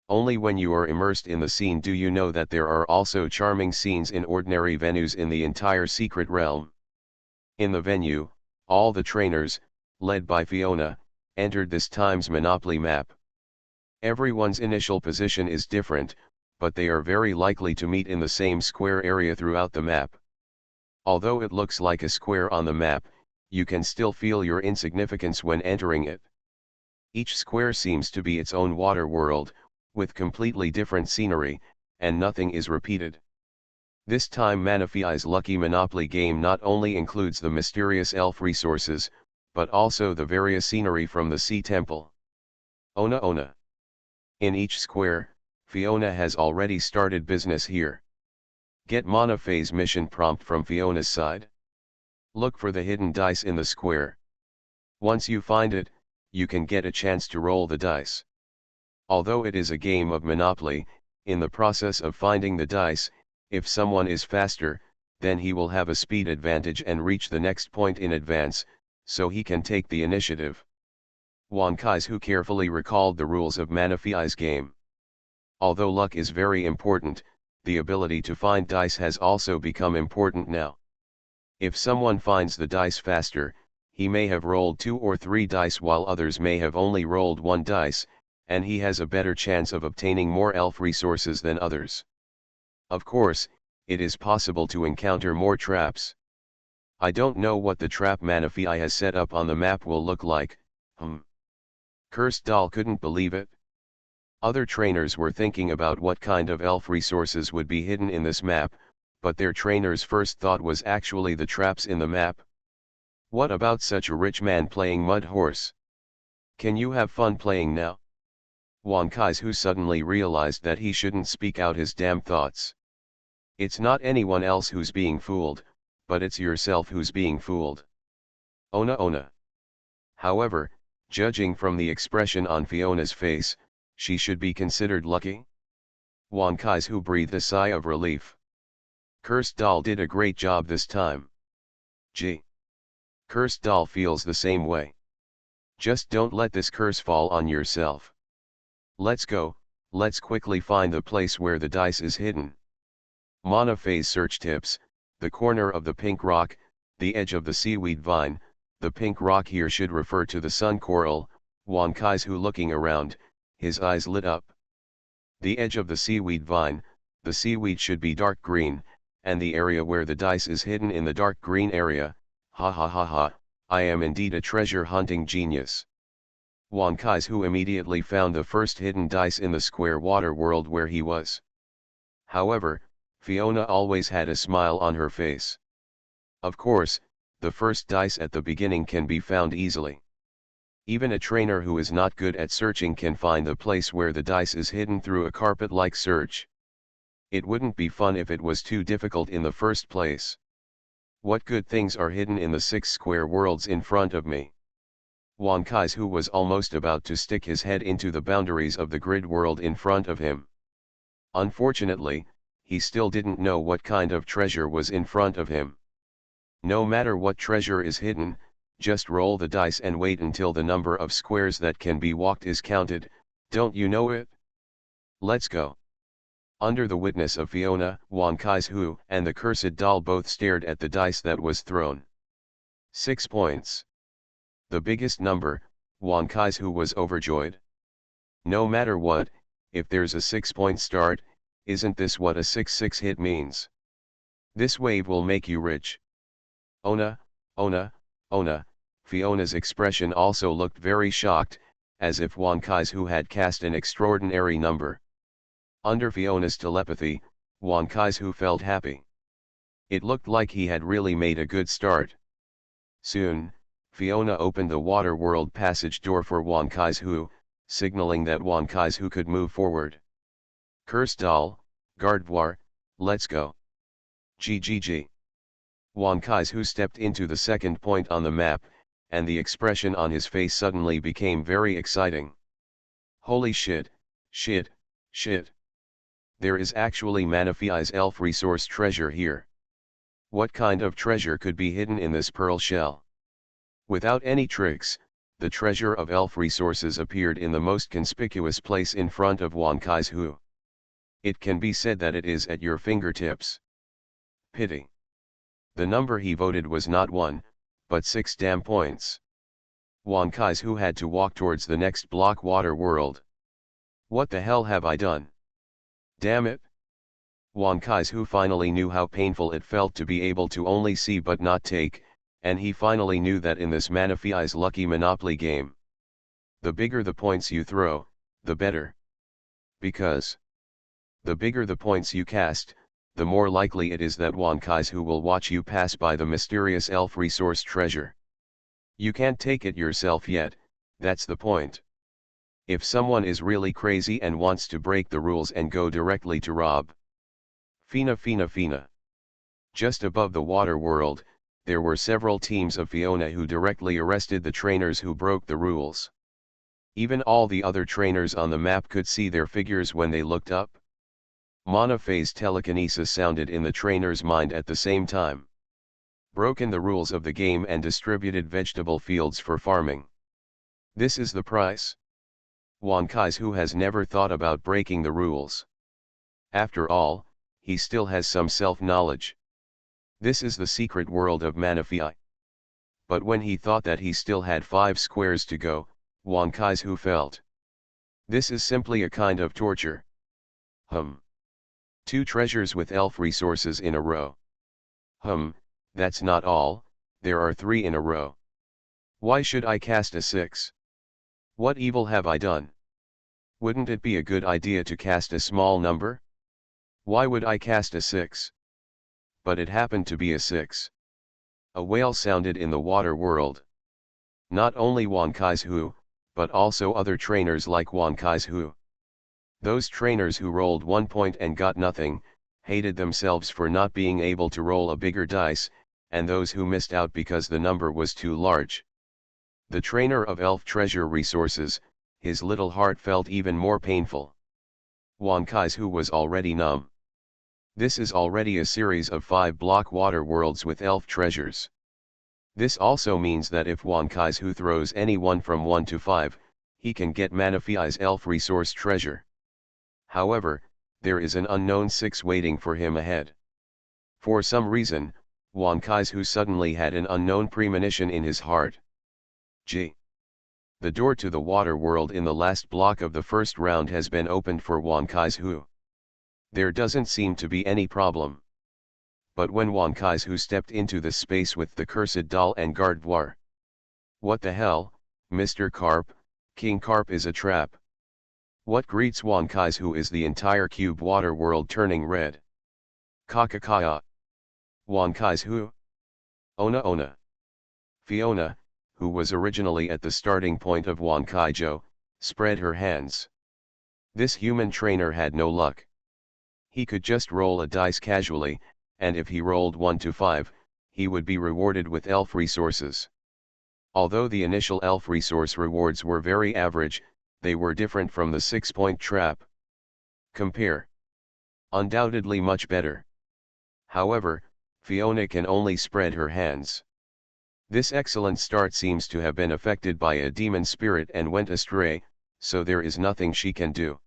Only when you are immersed in the scene do you know that there are also charming scenes in ordinary venues in the entire secret realm. In the venue, all the trainers, led by Fiona, entered this time's Monopoly map. Everyone's initial position is different, but they are very likely to meet in the same square area throughout the map. Although it looks like a square on the map, you can still feel your insignificance when entering it. Each square seems to be its own water world, with completely different scenery, and nothing is repeated. This time Manaphi's Lucky Monopoly game not only includes the mysterious elf resources, but also the various scenery from the Sea Temple. Ona. In each square, Fiona has already started business here. Get Manaphi's mission prompt from Fiona's side. Look for the hidden dice in the square. Once you find it, you can get a chance to roll the dice. Although it is a game of Monopoly, in the process of finding the dice, if someone is faster, then he will have a speed advantage and reach the next point in advance, so he can take the initiative. Wan Kai's carefully recalled the rules of Manaphi's game. Although luck is very important, the ability to find dice has also become important now. If someone finds the dice faster, he may have rolled 2 or 3 dice while others may have only rolled 1 dice, and he has a better chance of obtaining more elf resources than others. Of course, it is possible to encounter more traps. I don't know what the trap Manaphi has set up on the map will look like. Cursed Doll couldn't believe it. Other trainers were thinking about what kind of elf resources would be hidden in this map, but their trainer's first thought was actually the traps in the map. What about such a rich man playing Mud Horse? Can you have fun playing now? Wan Kai's suddenly realized that he shouldn't speak out his damn thoughts. It's not anyone else who's being fooled, but it's yourself who's being fooled. Ona. However, judging from the expression on Fiona's face, she should be considered lucky. Wan Kai's breathed a sigh of relief. Cursed Doll did a great job this time. Gee. Cursed Doll feels the same way. Just don't let this curse fall on yourself. Let's go, let's quickly find the place where the dice is hidden. Manaphi's search tips, the corner of the pink rock, the edge of the seaweed vine. The pink rock here should refer to the sun coral. Wan Kai's-hu looking around, his eyes lit up. The edge of the seaweed vine, the seaweed should be dark green, and the area where the dice is hidden in the dark green area. Ha ha ha ha, I am indeed a treasure hunting genius. Wan Kai's-hu immediately found the first hidden dice in the square water world where he was. However, Fiona always had a smile on her face. Of course, the first dice at the beginning can be found easily. Even a trainer who is not good at searching can find the place where the dice is hidden through a carpet-like search. It wouldn't be fun if it was too difficult in the first place. What good things are hidden in the 6 square worlds in front of me? Wan Kai's-hu was almost about to stick his head into the boundaries of the grid world in front of him. Unfortunately, he still didn't know what kind of treasure was in front of him. No matter what treasure is hidden, just roll the dice and wait until the number of squares that can be walked is counted. Don't you know it? Let's go. Under the witness of Fiona, Wan Kai's-hu and the cursed doll both stared at the dice that was thrown. 6 points. The biggest number. Wan Kai's-hu was overjoyed. No matter what, if there's a 6-point start, isn't this what a 6-6 hit means? This wave will make you rich. Ona, Ona, Ona. Fiona's expression also looked very shocked, as if Wan Kai's-hu had cast an extraordinary number. Under Fiona's telepathy, Wan Kai's-hu felt happy. It looked like he had really made a good start. Soon, Fiona opened the water world passage door for Wan Kai's-hu, signaling that Wan Kai's-hu could move forward. Curse doll, Gardvoir, let's go. GGG. Wan Kai's-hu stepped into the second point on the map, and the expression on his face suddenly became very exciting. Holy shit, shit, shit. There is actually Manaphi's elf resource treasure here. What kind of treasure could be hidden in this pearl shell? Without any tricks, the treasure of elf resources appeared in the most conspicuous place in front of Wan Kai's-hu. It can be said that it is at your fingertips. Pity. The number he voted was not 1, but 6 damn points. Wan Kai's-hu had to walk towards the next block water world. What the hell have I done? Damn it! Wan Kai's-hu finally knew how painful it felt to be able to only see but not take, and he finally knew that in this Manaphi's lucky Monopoly game, the bigger the points you throw, the better. Because the bigger the points you cast, the more likely it is that Wan Kai's-hu will watch you pass by the mysterious elf resource treasure. You can't take it yourself yet, that's the point. If someone is really crazy and wants to break the rules and go directly to rob. Fina Fina Fina. Just above the water world, there were several teams of Fiona who directly arrested the trainers who broke the rules. Even all the other trainers on the map could see their figures when they looked up. Monophase telekinesis sounded in the trainer's mind at the same time. Broken the rules of the game and distributed vegetable fields for farming. This is the price. Wan Kai's-hu has never thought about breaking the rules. After all, he still has some self-knowledge. This is the secret world of Manaphi. But when he thought that he still had 5 squares to go, Wan Kai's-hu felt. This is simply a kind of torture. 2 treasures with elf resources in a row. That's not all, there are 3 in a row. Why should I cast a 6? What evil have I done? Wouldn't it be a good idea to cast a small number? Why would I cast a 6? But it happened to be a 6. A wail sounded in the water world. Not only Wan Kai's-hu, but also other trainers like Wan Kai's-hu. Those trainers who rolled 1 point and got nothing, hated themselves for not being able to roll a bigger dice, and those who missed out because the number was too large. The trainer of elf treasure resources, his little heart felt even more painful. Wan Kai's-hu was already numb. This is already a series of 5 block water worlds with elf treasures. This also means that if Wan Kai's-hu throws any one from 1 to 5, he can get Manaphi's elf resource treasure. However, there is an unknown 6 waiting for him ahead. For some reason, Wan Kaizu suddenly had an unknown premonition in his heart. G. The door to the water world in the last block of the first round has been opened for Wan Kaizu. There doesn't seem to be any problem. But when Wan Kaizu stepped into the space with the cursed doll and gardevoir. What the hell, Mr. Carp, King Carp is a trap. What greets Wan Kaizu is the entire cube water world turning red. Kakakaya. Wan Kaizu? Ona Ona. Fiona, who was originally at the starting point of Wan Kaijo, spread her hands. This human trainer had no luck. He could just roll a dice casually, and if he rolled 1 to 5, he would be rewarded with elf resources. Although the initial elf resource rewards were very average, they were different from the 6-point trap. Compare. Undoubtedly much better. However, Fiona can only spread her hands. This excellent start seems to have been affected by a demon spirit and went astray, so there is nothing she can do.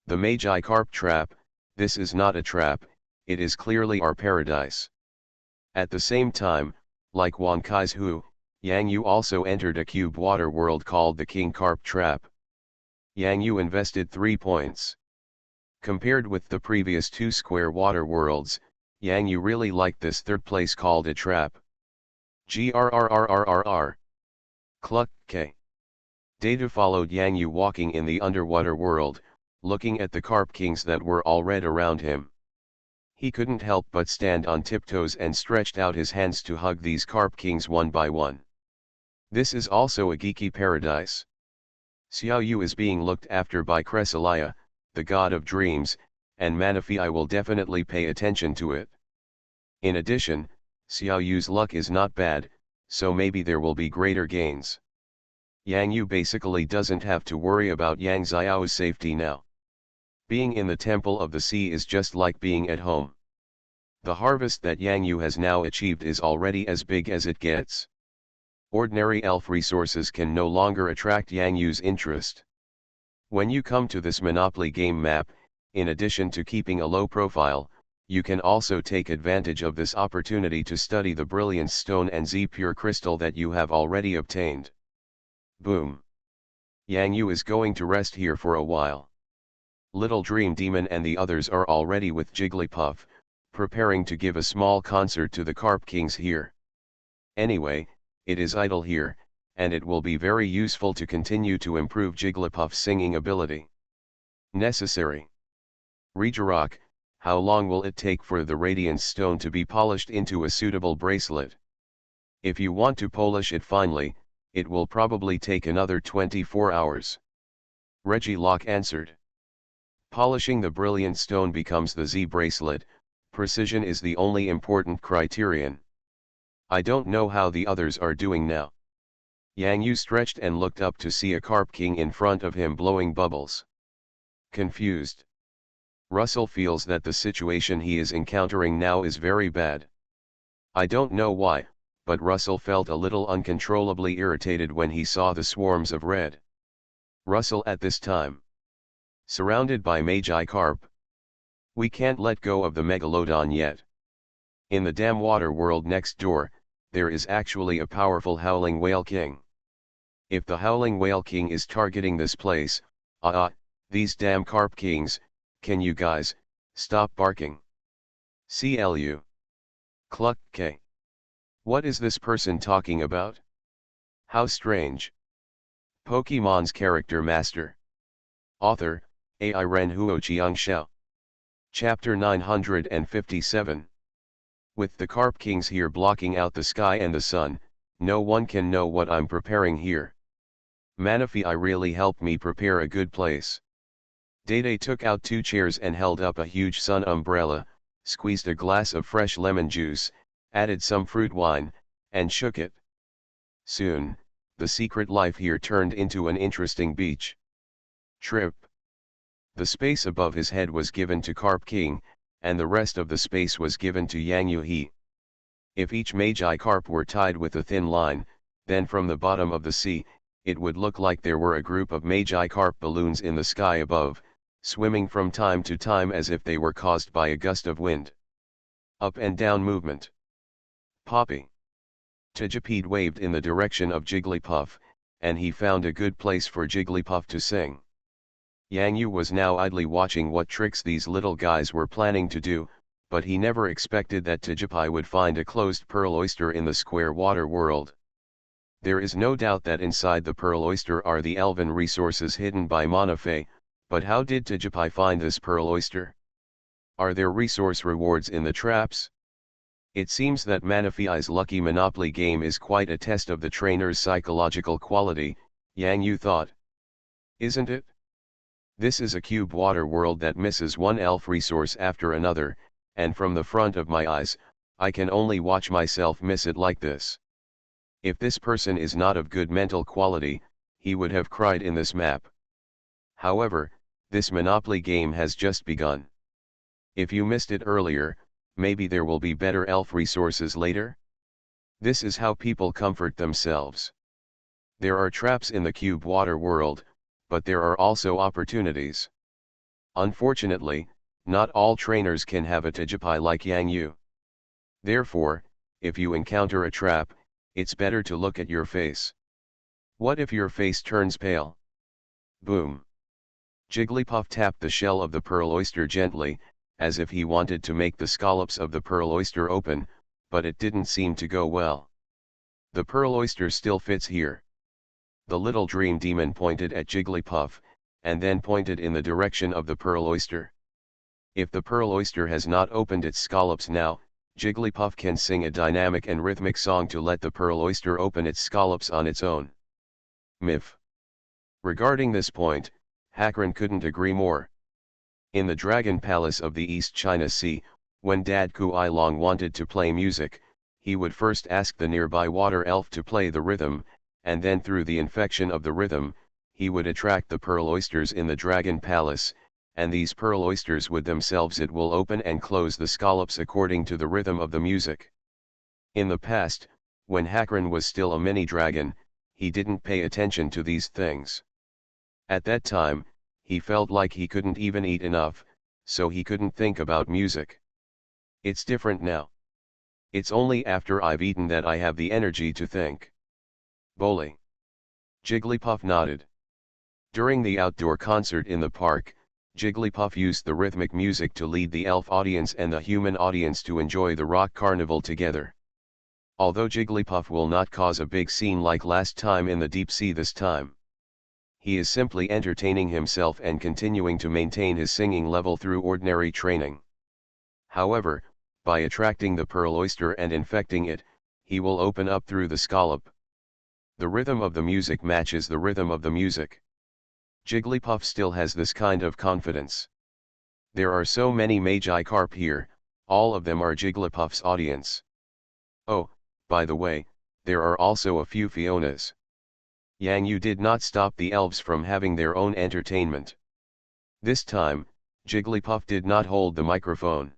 The Magi Carp trap, this is not a trap, it is clearly our paradise. At the same time, like Wan Kaizu, Yang Yu also entered a cube water world called the King Carp trap. Yang Yu invested 3 points. Compared with the previous 2 square water worlds, Yang Yu really liked this third place called a trap. Grrrrrrrr. Cluck K. Data followed Yang Yu walking in the underwater world, looking at the carp kings that were all red around him. He couldn't help but stand on tiptoes and stretched out his hands to hug these carp kings one by one. This is also a geeky paradise. Xiao Yu is being looked after by Cresselia, the god of dreams, and Manaphi will definitely pay attention to it. In addition, Xiao Yu's luck is not bad, so maybe there will be greater gains. Yang Yu basically doesn't have to worry about Yang Xiao's safety now. Being in the Temple of the Sea is just like being at home. The harvest that Yang Yu has now achieved is already as big as it gets. Ordinary elf resources can no longer attract Yang Yu's interest. When you come to this Monopoly game map, in addition to keeping a low profile, you can also take advantage of this opportunity to study the Brilliance Stone and Z Pure Crystal that you have already obtained. Boom. Yang Yu is going to rest here for a while. Little Dream Demon and the others are already with Jigglypuff, preparing to give a small concert to the Carp Kings here. Anyway, it is idle here, and it will be very useful to continue to improve Jigglypuff's singing ability. Necessary. Regirock, how long will it take for the Radiance Stone to be polished into a suitable bracelet? If you want to polish it finely, it will probably take another 24 hours. Regirock answered. Polishing the Brilliant Stone becomes the Z bracelet, precision is the only important criterion. I don't know how the others are doing now. Yang Yu stretched and looked up to see a Carp King in front of him blowing bubbles. Confused. Russell feels that the situation he is encountering now is very bad. I don't know why, but Russell felt a little uncontrollably irritated when he saw the swarms of red. Russell at this time. Surrounded by Magi Carp. We can't let go of the Megalodon yet. In the damn water world next door, there is actually a powerful Howling Whale King. If the Howling Whale King is targeting this place, these damn Carp Kings, can you guys, stop barking? CLU. Cluck K. What is this person talking about? How strange. Pokemon's Character Master. Author, AI Ren Huo Shao. Chapter 957. With the Carp Kings here blocking out the sky and the sun, no one can know what I'm preparing here. Manaphi really helped me prepare a good place. Dede took out 2 chairs and held up a huge sun umbrella, squeezed a glass of fresh lemon juice, added some fruit wine, and shook it. Soon, the secret life here turned into an interesting beach trip. The space above his head was given to Carp King, and the rest of the space was given to Yang Yu. If each Magi Carp were tied with a thin line, then from the bottom of the sea, it would look like there were a group of Magi Carp balloons in the sky above, swimming from time to time as if they were caused by a gust of wind. Up and down movement. Poppy. Tijapede waved in the direction of Jigglypuff, and he found a good place for Jigglypuff to sing. Yang Yu was now idly watching what tricks these little guys were planning to do, but he never expected that Tijapede would find a closed pearl oyster in the square water world. There is no doubt that inside the pearl oyster are the elven resources hidden by Monofei, but how did Tijapede find this pearl oyster? Are there resource rewards in the traps? It seems that Manafei's lucky Monopoly game is quite a test of the trainer's psychological quality, Yang Yu thought. Isn't it? This is a cube water world that misses one elf resource after another, and from the front of my eyes, I can only watch myself miss it like this. If this person is not of good mental quality, he would have cried in this map. However, this Monopoly game has just begun. If you missed it earlier, maybe there will be better elf resources later? This is how people comfort themselves. There are traps in the cube water world, but there are also opportunities. Unfortunately, not all trainers can have a Tijapede like Yang Yu. Therefore, if you encounter a trap, it's better to look at your face. What if your face turns pale? Boom. Jigglypuff tapped the shell of the pearl oyster gently, as if he wanted to make the scallops of the pearl oyster open, but it didn't seem to go well. The pearl oyster still fits here. The little dream demon pointed at Jigglypuff, and then pointed in the direction of the pearl oyster. If the pearl oyster has not opened its scallops now, Jigglypuff can sing a dynamic and rhythmic song to let the pearl oyster open its scallops on its own. Miff. Regarding this point, Hakran couldn't agree more. In the Dragon Palace of the East China Sea, when Dad Kuai-Long wanted to play music, he would first ask the nearby water elf to play the rhythm, and then through the infection of the rhythm, he would attract the pearl oysters in the Dragon Palace, and these pearl oysters would themselves it will open and close the scallops according to the rhythm of the music. In the past, when Hakran was still a mini-dragon, he didn't pay attention to these things. At that time, he felt like he couldn't even eat enough, so he couldn't think about music. It's different now. It's only after I've eaten that I have the energy to think. Bowling. Jigglypuff nodded. During the outdoor concert in the park, Jigglypuff used the rhythmic music to lead the elf audience and the human audience to enjoy the rock carnival together. Although Jigglypuff will not cause a big scene like last time in the deep sea this time. He is simply entertaining himself and continuing to maintain his singing level through ordinary training. However, by attracting the pearl oyster and infecting it, he will open up through the scallop. The rhythm of the music matches the rhythm of the music. Jigglypuff still has this kind of confidence. There are so many Magikarp here, all of them are Jigglypuff's audience. Oh, by the way, there are also a few Fionas. Yang Yu did not stop the elves from having their own entertainment. This time, Jigglypuff did not hold the microphone.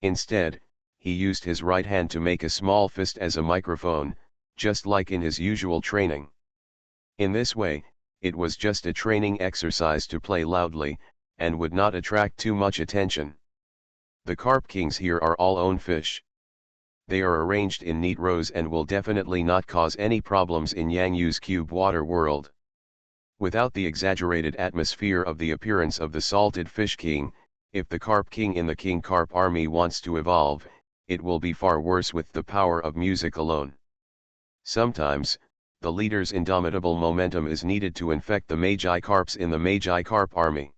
Instead, he used his right hand to make a small fist as a microphone, just like in his usual training. In this way, it was just a training exercise to play loudly, and would not attract too much attention. The carp kings here are all own fish. They are arranged in neat rows and will definitely not cause any problems in Yang Yu's cube water world. Without the exaggerated atmosphere of the appearance of the salted fish king, if the carp king in the king carp army wants to evolve, it will be far worse with the power of music alone. Sometimes, the leader's indomitable momentum is needed to infect the Magikarps in the Magikarp army.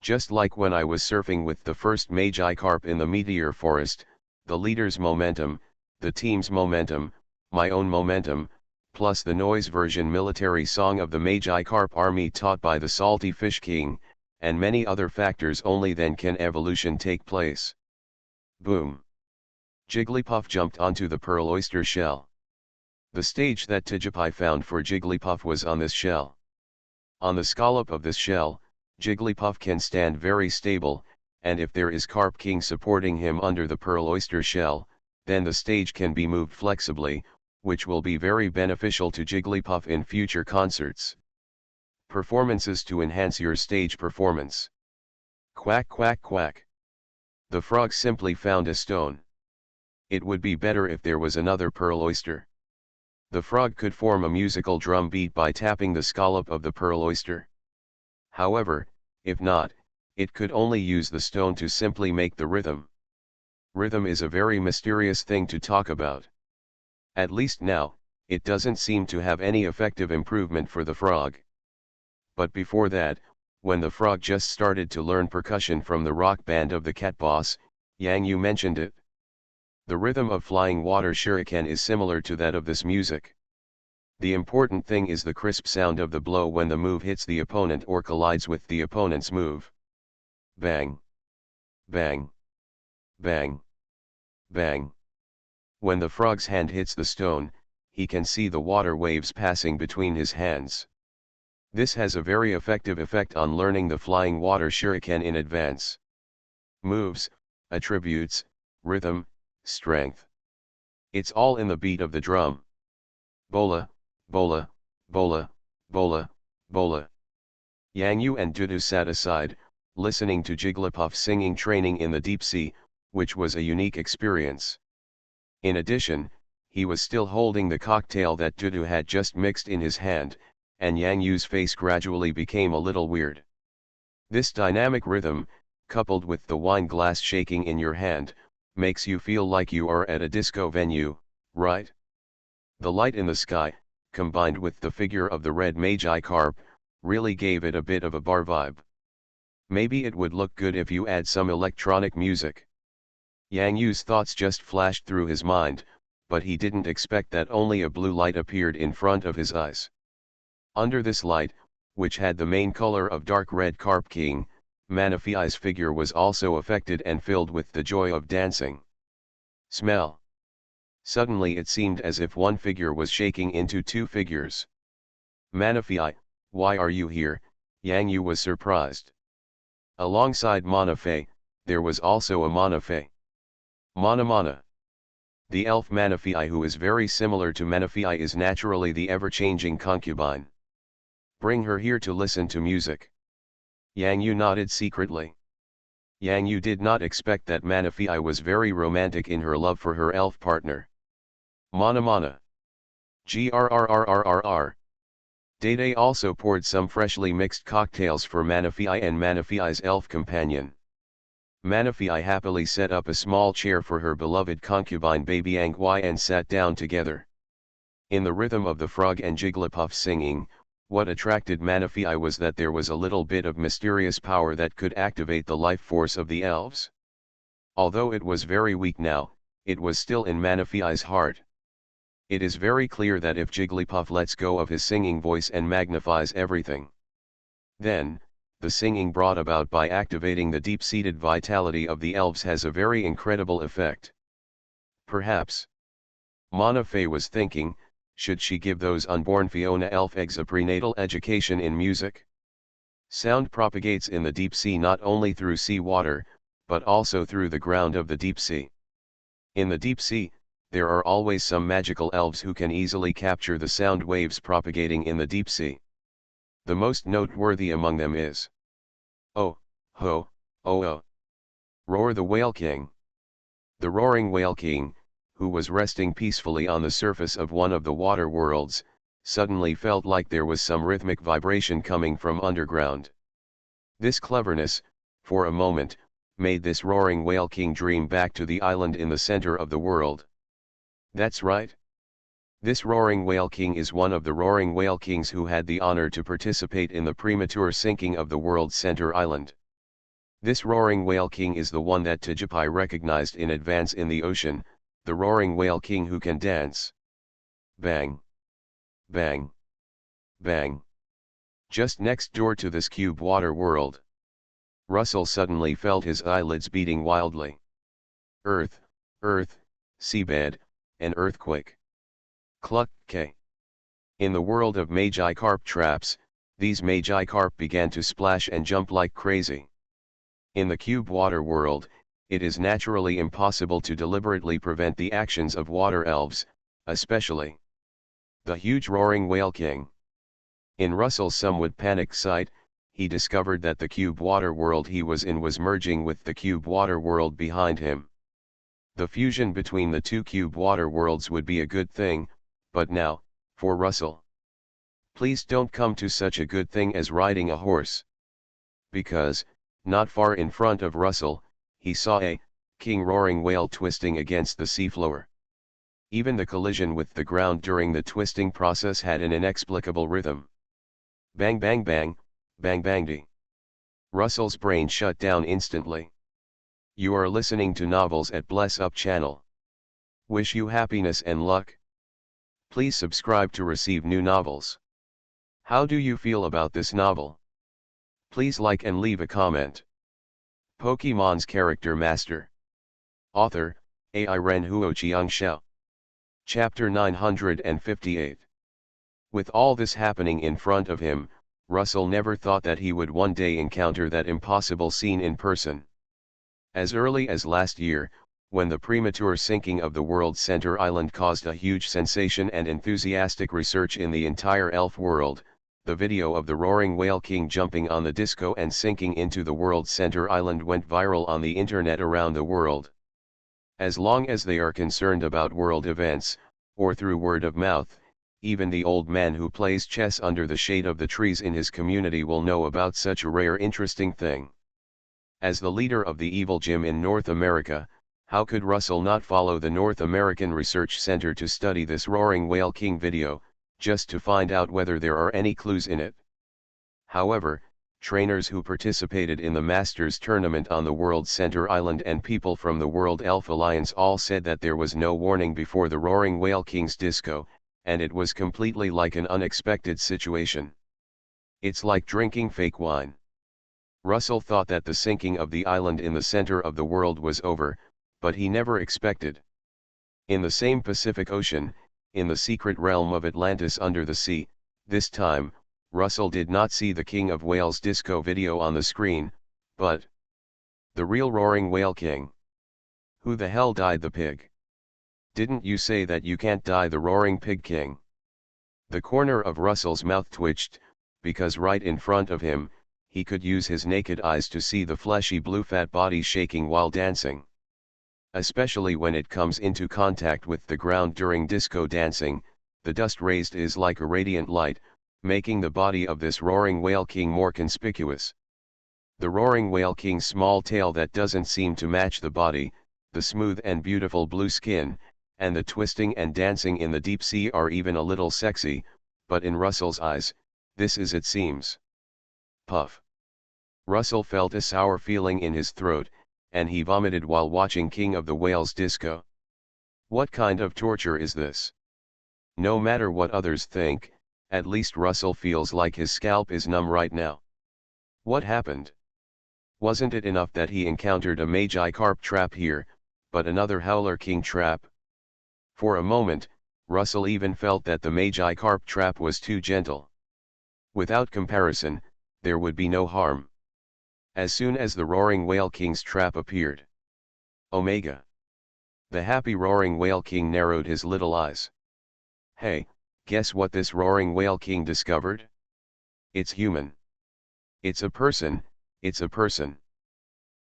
Just like when I was surfing with the first Magikarp in the Meteor Forest, the leader's momentum, the team's momentum, my own momentum, plus the noise version military song of the Magikarp army taught by the Salty Fish King, and many other factors, only then can evolution take place. Boom! Jigglypuff jumped onto the pearl oyster shell. The stage that Tijapede found for Jigglypuff was on this shell. On the scallop of this shell, Jigglypuff can stand very stable, and if there is Carp King supporting him under the pearl oyster shell, then the stage can be moved flexibly, which will be very beneficial to Jigglypuff in future concerts. Performances to enhance your stage performance. Quack quack quack. The frog simply found a stone. It would be better if there was another pearl oyster. The frog could form a musical drum beat by tapping the scallop of the pearl oyster. However, if not, it could only use the stone to simply make the rhythm. Rhythm is a very mysterious thing to talk about. At least now, it doesn't seem to have any effective improvement for the frog. But before that, when the frog just started to learn percussion from the rock band of the cat boss, Yang Yu mentioned it. The rhythm of flying water shuriken is similar to that of this music. The important thing is the crisp sound of the blow when the move hits the opponent or collides with the opponent's move. Bang! Bang! Bang! Bang! When the frog's hand hits the stone, he can see the water waves passing between his hands. This has a very effective effect on learning the flying water shuriken in advance. Moves, attributes, rhythm, strength. It's all in the beat of the drum. Bola, bola, bola, bola, bola. Yang Yu and Dudu sat aside, listening to Jigglypuff singing training in the deep sea, which was a unique experience. In addition, he was still holding the cocktail that Dudu had just mixed in his hand, and Yang Yu's face gradually became a little weird. This dynamic rhythm, coupled with the wine glass shaking in your hand, makes you feel like you are at a disco venue, right? The light in the sky, combined with the figure of the red Magi carp, really gave it a bit of a bar vibe. Maybe it would look good if you add some electronic music. Yang Yu's thoughts just flashed through his mind, but he didn't expect that only a blue light appeared in front of his eyes. Under this light, which had the main color of dark red Carp King, Manaphi's figure was also affected and filled with the joy of dancing. Smell. Suddenly it seemed as if one figure was shaking into two figures. Manaphi, why are you here? Yang Yu was surprised. Alongside Manaphi, there was also a Manaphi. Mana. The elf Manaphi, who is very similar to Manaphi, is naturally the ever-changing concubine. Bring her here to listen to music. Yang Yu nodded secretly. Yang Yu did not expect that Manaphi was very romantic in her love for her elf partner. Mana. Grrrrrrr. Dede also poured some freshly mixed cocktails for Manaphi and Manaphi's elf companion. Manaphi happily set up a small chair for her beloved concubine Baby Angui and sat down together. In the rhythm of the frog and Jigglypuff singing, what attracted Manaphi was that there was a little bit of mysterious power that could activate the life force of the elves. Although it was very weak now, it was still in Manaphi's heart. It is very clear that if Jigglypuff lets go of his singing voice and magnifies everything, then, the singing brought about by activating the deep-seated vitality of the elves has a very incredible effect. Perhaps. Manaphi was thinking, should she give those unborn Fiona elf eggs a prenatal education in music? Sound propagates in the deep sea not only through sea water, but also through the ground of the deep sea. In the deep sea, there are always some magical elves who can easily capture the sound waves propagating in the deep sea. The most noteworthy among them is Oh, ho, oh, oh. Roar the Whale King. The roaring Whale King, who was resting peacefully on the surface of one of the water worlds, suddenly felt like there was some rhythmic vibration coming from underground. This cleverness, for a moment, made this roaring Whale King dream back to the island in the center of the world. That's right. This roaring Whale King is one of the roaring Whale Kings who had the honor to participate in the premature sinking of the world's center island. This roaring Whale King is the one that Tijipai recognized in advance in the ocean, the roaring Whale King who can dance. Bang! Bang! Bang! Just next door to this cube water world. Russell suddenly felt his eyelids beating wildly. Earth, seabed, an earthquake. Cluck, K. In the world of Magi carp traps, these Magi carp began to splash and jump like crazy. In the cube water world, it is naturally impossible to deliberately prevent the actions of water elves, especially the huge roaring Whale King. In Russell's somewhat panicked sight, he discovered that the cube water world he was in was merging with the cube water world behind him. The fusion between the two cube water worlds would be a good thing, but now, for Russell. Please don't come to such a good thing as riding a horse. Because, not far in front of Russell, he saw a king roaring whale twisting against the seafloor. Even the collision with the ground during the twisting process had an inexplicable rhythm. Bang bang bang, bang bang ding. Russell's brain shut down instantly. You are listening to Novels at Bless Up channel. Wish you happiness and luck. Please subscribe to receive new novels. How do you feel about this novel? Please like and leave a comment. Pokemon's Character Master. Author, Ai Ren Huoqiang Xiao. Chapter 958. With all this happening in front of him, Russell never thought that he would one day encounter that impossible scene in person. As early as last year, when the premature sinking of the world's center island caused a huge sensation and enthusiastic research in the entire elf world, the video of the roaring whale king jumping on the disco and sinking into the world's center island went viral on the internet around the world. As long as they are concerned about world events, or through word of mouth, even the old man who plays chess under the shade of the trees in his community will know about such a rare interesting thing. As the leader of the Evil Gym in North America, how could Russell not follow the North American Research Center to study this roaring whale king video, just to find out whether there are any clues in it? However, trainers who participated in the Masters tournament on the World Center Island and people from the World Elf Alliance all said that there was no warning before the roaring whale king's disco, and it was completely like an unexpected situation. It's like drinking fake wine. Russell thought that the sinking of the island in the center of the world was over, but he never expected. In the same Pacific Ocean, in the secret realm of Atlantis under the sea, this time, Russell did not see the King of Whales disco video on the screen, but the real roaring whale king. Who the hell died the pig? Didn't you say that you can't die the roaring pig king? The corner of Russell's mouth twitched, because right in front of him, he could use his naked eyes to see the fleshy blue fat body shaking while dancing. Especially when it comes into contact with the ground during disco dancing, the dust raised is like a radiant light, making the body of this roaring whale king more conspicuous. The roaring whale king's small tail that doesn't seem to match the body, the smooth and beautiful blue skin, and the twisting and dancing in the deep sea are even a little sexy, but in Russell's eyes, this is it seems. Puff. Russell felt a sour feeling in his throat, and he vomited while watching King of the Whales disco. What kind of torture is this? No matter what others think, at least Russell feels like his scalp is numb right now. What happened? Wasn't it enough that he encountered a Magikarp trap here, but another Howler King trap? For a moment, Russell even felt that the Magikarp trap was too gentle. Without comparison, there would be no harm. As soon as the roaring whale king's trap appeared. Omega. The happy roaring whale king narrowed his little eyes. Hey, guess what this roaring whale king discovered? It's human. It's a person, it's a person.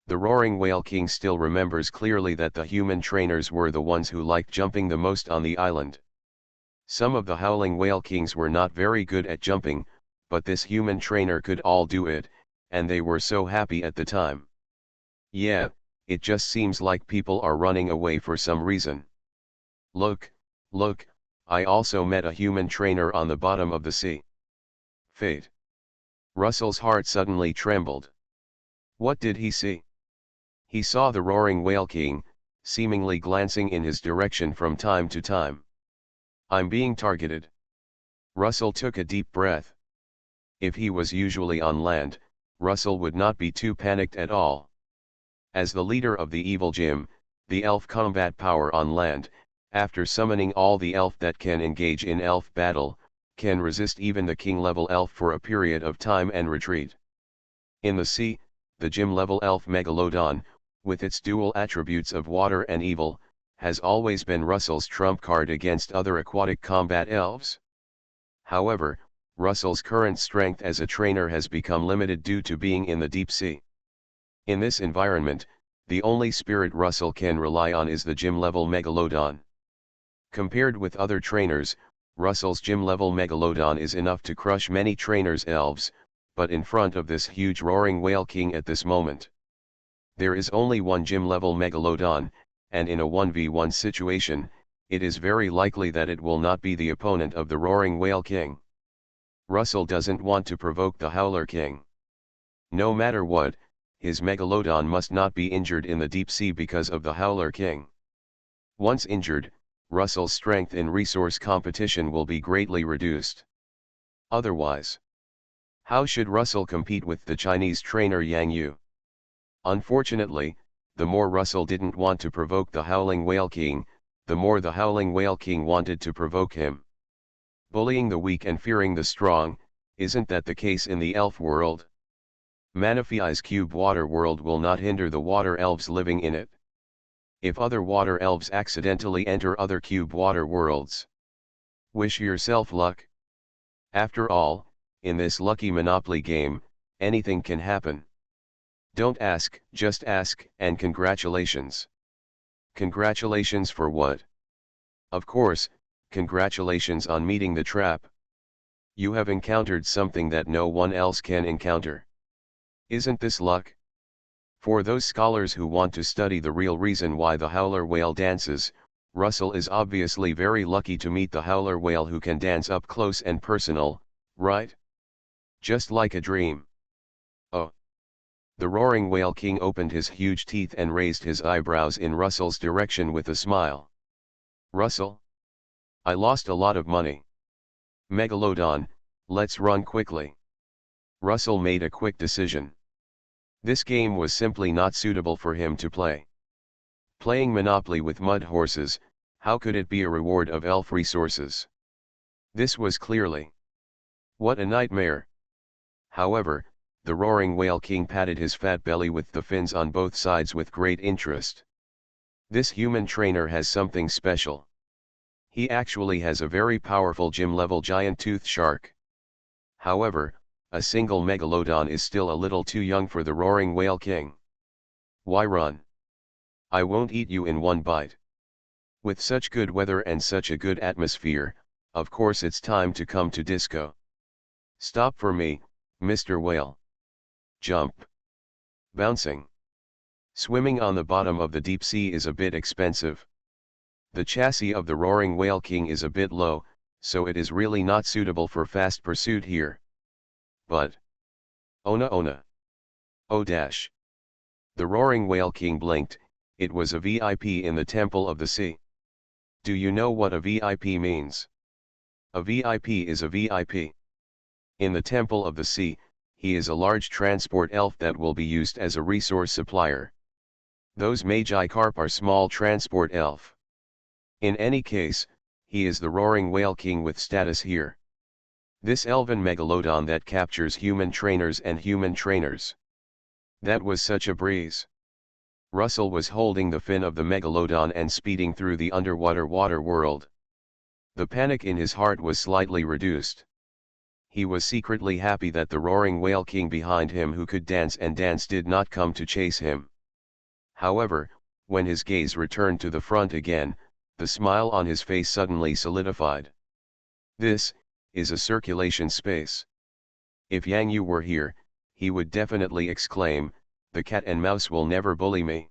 The roaring whale king still remembers clearly that the human trainers were the ones who liked jumping the most on the island. Some of the howling whale kings were not very good at jumping, but this human trainer could all do it, and they were so happy at the time. Yeah, it just seems like people are running away for some reason. Look, look, I also met a human trainer on the bottom of the sea. Fate. Russell's heart suddenly trembled. What did he see? He saw the roaring whale king, seemingly glancing in his direction from time to time. I'm being targeted. Russell took a deep breath. If he was usually on land, Russell would not be too panicked at all. As the leader of the Evil Gym, the elf combat power on land, after summoning all the elf that can engage in elf battle, can resist even the king-level elf for a period of time and retreat. In the sea, the gym-level elf Megalodon, with its dual attributes of water and evil, has always been Russell's trump card against other aquatic combat elves. However, Russell's current strength as a trainer has become limited due to being in the deep sea. In this environment, the only spirit Russell can rely on is the gym-level Megalodon. Compared with other trainers, Russell's gym-level Megalodon is enough to crush many trainers' elves, but in front of this huge roaring whale king at this moment, there is only one gym-level Megalodon, and in a 1v1 situation, it is very likely that it will not be the opponent of the roaring whale king. Russell doesn't want to provoke the Howler King. No matter what, his Megalodon must not be injured in the deep sea because of the Howler King. Once injured, Russell's strength in resource competition will be greatly reduced. Otherwise, how should Russell compete with the Chinese trainer Yang Yu? Unfortunately, the more Russell didn't want to provoke the Howling Whale King, the more the Howling Whale King wanted to provoke him. Bullying the weak and fearing the strong, isn't that the case in the elf world? Manaphi's cube water world will not hinder the water elves living in it. If other water elves accidentally enter other cube water worlds, wish yourself luck. After all, in this lucky Monopoly game, anything can happen. Don't ask, just ask, and congratulations. Congratulations for what? Of course, congratulations on meeting the trap. You have encountered something that no one else can encounter. Isn't this luck? For those scholars who want to study the real reason why the howler whale dances, Russell is obviously very lucky to meet the howler whale who can dance up close and personal, right? Just like a dream. Oh. The roaring whale king opened his huge teeth and raised his eyebrows in Russell's direction with a smile. Russell? I lost a lot of money. Megalodon, let's run quickly. Russell made a quick decision. This game was simply not suitable for him to play. Playing Monopoly with mud horses, how could it be a reward of elf resources? This was clearly. What a nightmare. However, the roaring whale king patted his fat belly with the fins on both sides with great interest. This human trainer has something special. He actually has a very powerful gym-level giant tooth shark. However, a single Megalodon is still a little too young for the roaring whale king. Why run? I won't eat you in one bite. With such good weather and such a good atmosphere, of course it's time to come to disco. Stop for me, Mr. Whale. Jump. Bouncing. Swimming on the bottom of the deep sea is a bit expensive. The chassis of the roaring whale king is a bit low, so it is really not suitable for fast pursuit here. But, Ona. Oh dash. The roaring whale king blinked. It was a VIP in the Temple of the Sea. Do you know what a VIP means? A VIP is a VIP. In the Temple of the Sea, he is a large transport elf that will be used as a resource supplier. Those Magi Carp are small transport elf. In any case, he is the roaring whale king with status here. This elven megalodon that captures human trainers and human trainers. That was such a breeze. Russell was holding the fin of the megalodon and speeding through the underwater water world. The panic in his heart was slightly reduced. He was secretly happy that the roaring whale king behind him who could dance and dance did not come to chase him. However, when his gaze returned to the front again, the smile on his face suddenly solidified. This is a circulation space. If Yang Yu were here, he would definitely exclaim, "The cat and mouse will never bully me."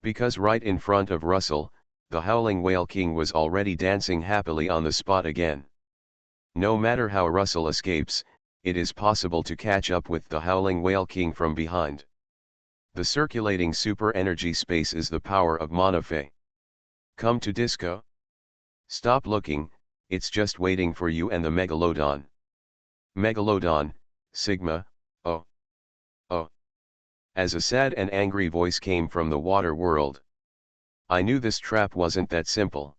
Because right in front of Russell, the howling whale king was already dancing happily on the spot again. No matter how Russell escapes, it is possible to catch up with the howling whale king from behind. The circulating super energy space is the power of Monophey. Come to disco? Stop looking, it's just waiting for you and the Megalodon. Megalodon, Sigma, oh. Oh. As a sad and angry voice came from the water world. I knew this trap wasn't that simple.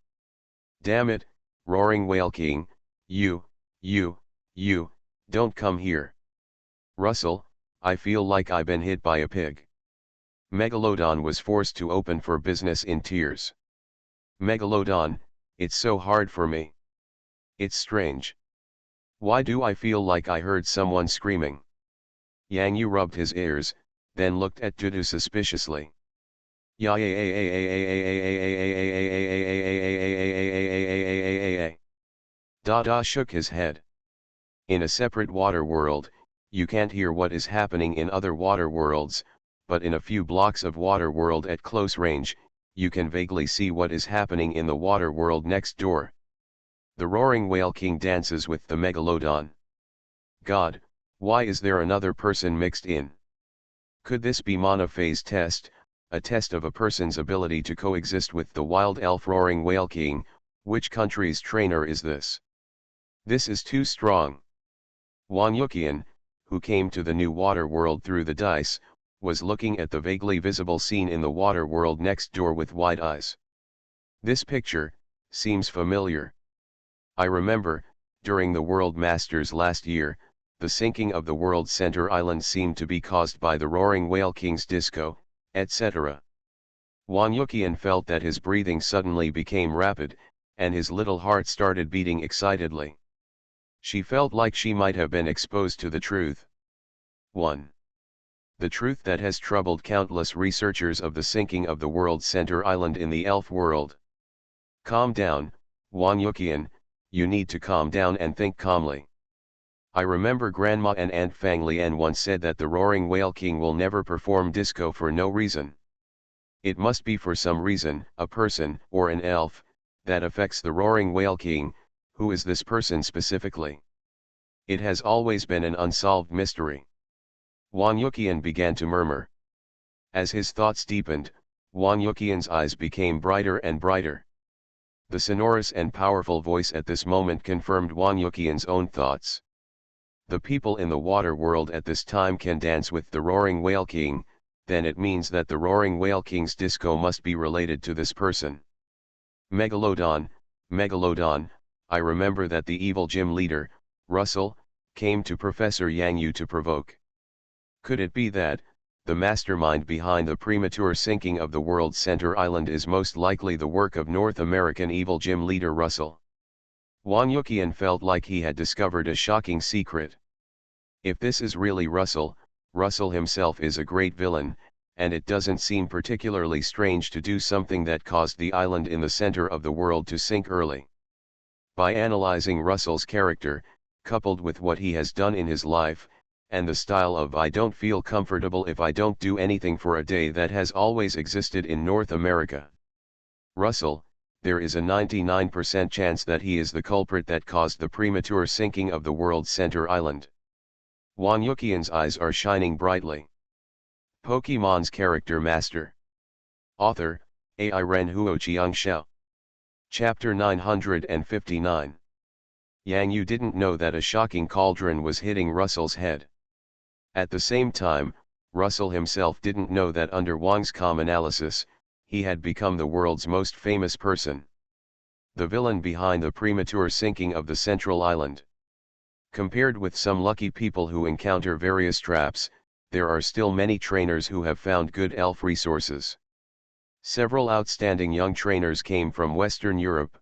Damn it, roaring whale king, you, don't come here. Russell, I feel like I've been hit by a pig. Megalodon was forced to open for business in tears. Megalodon, it's so hard for me. It's strange. Why do I feel like I heard someone screaming? Yang Yu rubbed his ears, then looked at Dudu suspiciously. Dada shook his head. In a separate water world, you can't hear what is happening in other water worlds, but in a few blocks of water world at close range, you can vaguely see what is happening in the water world next door. The roaring whale king dances with the megalodon. God, why is there another person mixed in? Could this be monophase test, a test of a person's ability to coexist with the wild elf roaring whale king? Which country's trainer is this? This is too strong. Wang Yuqian, who came to the new water world through the dice, was looking at the vaguely visible scene in the water world next door with wide eyes. This picture seems familiar. I remember, during the World Masters last year, the sinking of the world's center island seemed to be caused by the roaring whale king's disco, etc. Wang Yuqian felt that his breathing suddenly became rapid, and his little heart started beating excitedly. She felt like she might have been exposed to the truth. 1. The truth that has troubled countless researchers of the sinking of the world's center island in the elf world. Calm down, Wang Yuqian, you need to calm down and think calmly. I remember Grandma and Aunt Fang Lian once said that the roaring whale king will never perform disco for no reason. It must be for some reason, a person, or an elf, that affects the roaring whale king. Who is this person specifically? It has always been an unsolved mystery. Wang Yuqian began to murmur. As his thoughts deepened, Wang Yuqian's eyes became brighter and brighter. The sonorous and powerful voice at this moment confirmed Wang Yuqian's own thoughts. The people in the water world at this time can dance with the roaring whale king, then it means that the roaring whale king's disco must be related to this person. Megalodon, I remember that the evil gym leader, Russell, came to Professor Yang Yu to provoke. Could it be that, the mastermind behind the premature sinking of the world's center island is most likely the work of North American evil gym leader Russell? Wang Yuqian felt like he had discovered a shocking secret. If this is really Russell, Russell himself is a great villain, and it doesn't seem particularly strange to do something that caused the island in the center of the world to sink early. By analyzing Russell's character, coupled with what he has done in his life, and the style of "I don't feel comfortable if I don't do anything for a day" that has always existed in North America. Russell, there is a 99% chance that he is the culprit that caused the premature sinking of the world's center island. Wang Yuqian's eyes are shining brightly. Pokemon's Character Master. Author, AI Ren Huoqiang Xiao. Chapter 959. Yang Yu didn't know that a shocking cauldron was hitting Russell's head. At the same time, Russell himself didn't know that under Wang's calm analysis, he had become the world's most famous person. The villain behind the premature sinking of the central island. Compared with some lucky people who encounter various traps, there are still many trainers who have found good elf resources. Several outstanding young trainers came from Western Europe.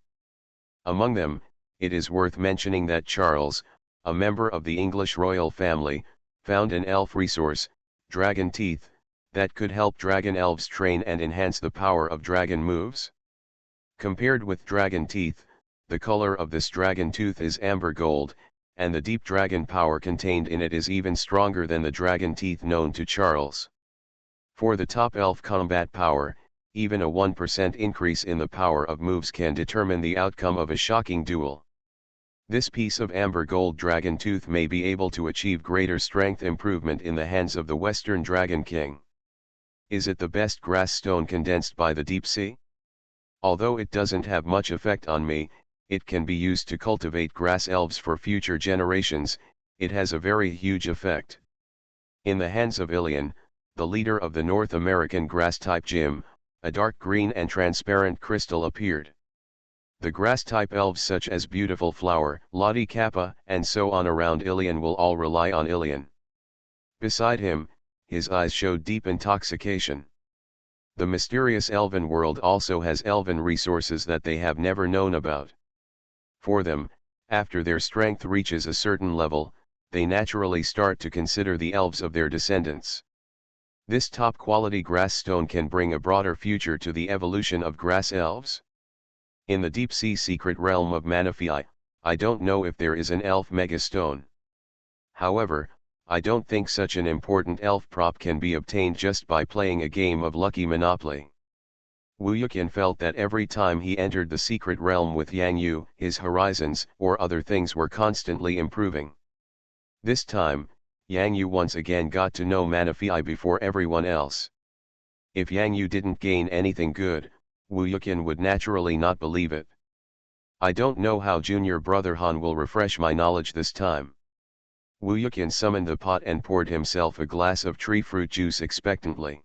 Among them, it is worth mentioning that Charles, a member of the English royal family, found an elf resource, Dragon Teeth, that could help dragon elves train and enhance the power of dragon moves. Compared with Dragon Teeth, the color of this dragon tooth is amber gold, and the deep dragon power contained in it is even stronger than the dragon teeth known to Charles. For the top elf combat power, even a 1% increase in the power of moves can determine the outcome of a shocking duel. This piece of amber gold dragon tooth may be able to achieve greater strength improvement in the hands of the Western Dragon King. Is it the best grass stone condensed by the deep sea? Although it doesn't have much effect on me, it can be used to cultivate grass elves for future generations. It has a very huge effect. In the hands of Ilian, the leader of the North American grass-type gym, a dark green and transparent crystal appeared. The grass-type elves such as Beautiful Flower, Lottie Kappa, and so on around Ilian will all rely on Ilian. Beside him, his eyes showed deep intoxication. The mysterious elven world also has elven resources that they have never known about. For them, After their strength reaches a certain level, they naturally start to consider the elves of their descendants. This top-quality grass stone can bring a broader future to the evolution of grass elves. In the deep-sea secret realm of Manaphi, I don't know if there is an elf megastone. However, I don't think such an important elf prop can be obtained just by playing a game of Lucky Monopoly. Wu Yuqian felt that every time he entered the secret realm with Yang Yu, his horizons or other things were constantly improving. This time, Yang Yu once again got to know Manaphi before everyone else. If Yang Yu didn't gain anything good, Wu Yuqian would naturally not believe it. I don't know how junior brother Han will refresh my knowledge this time. Wu Yuqian summoned the pot and poured himself a glass of tree fruit juice expectantly.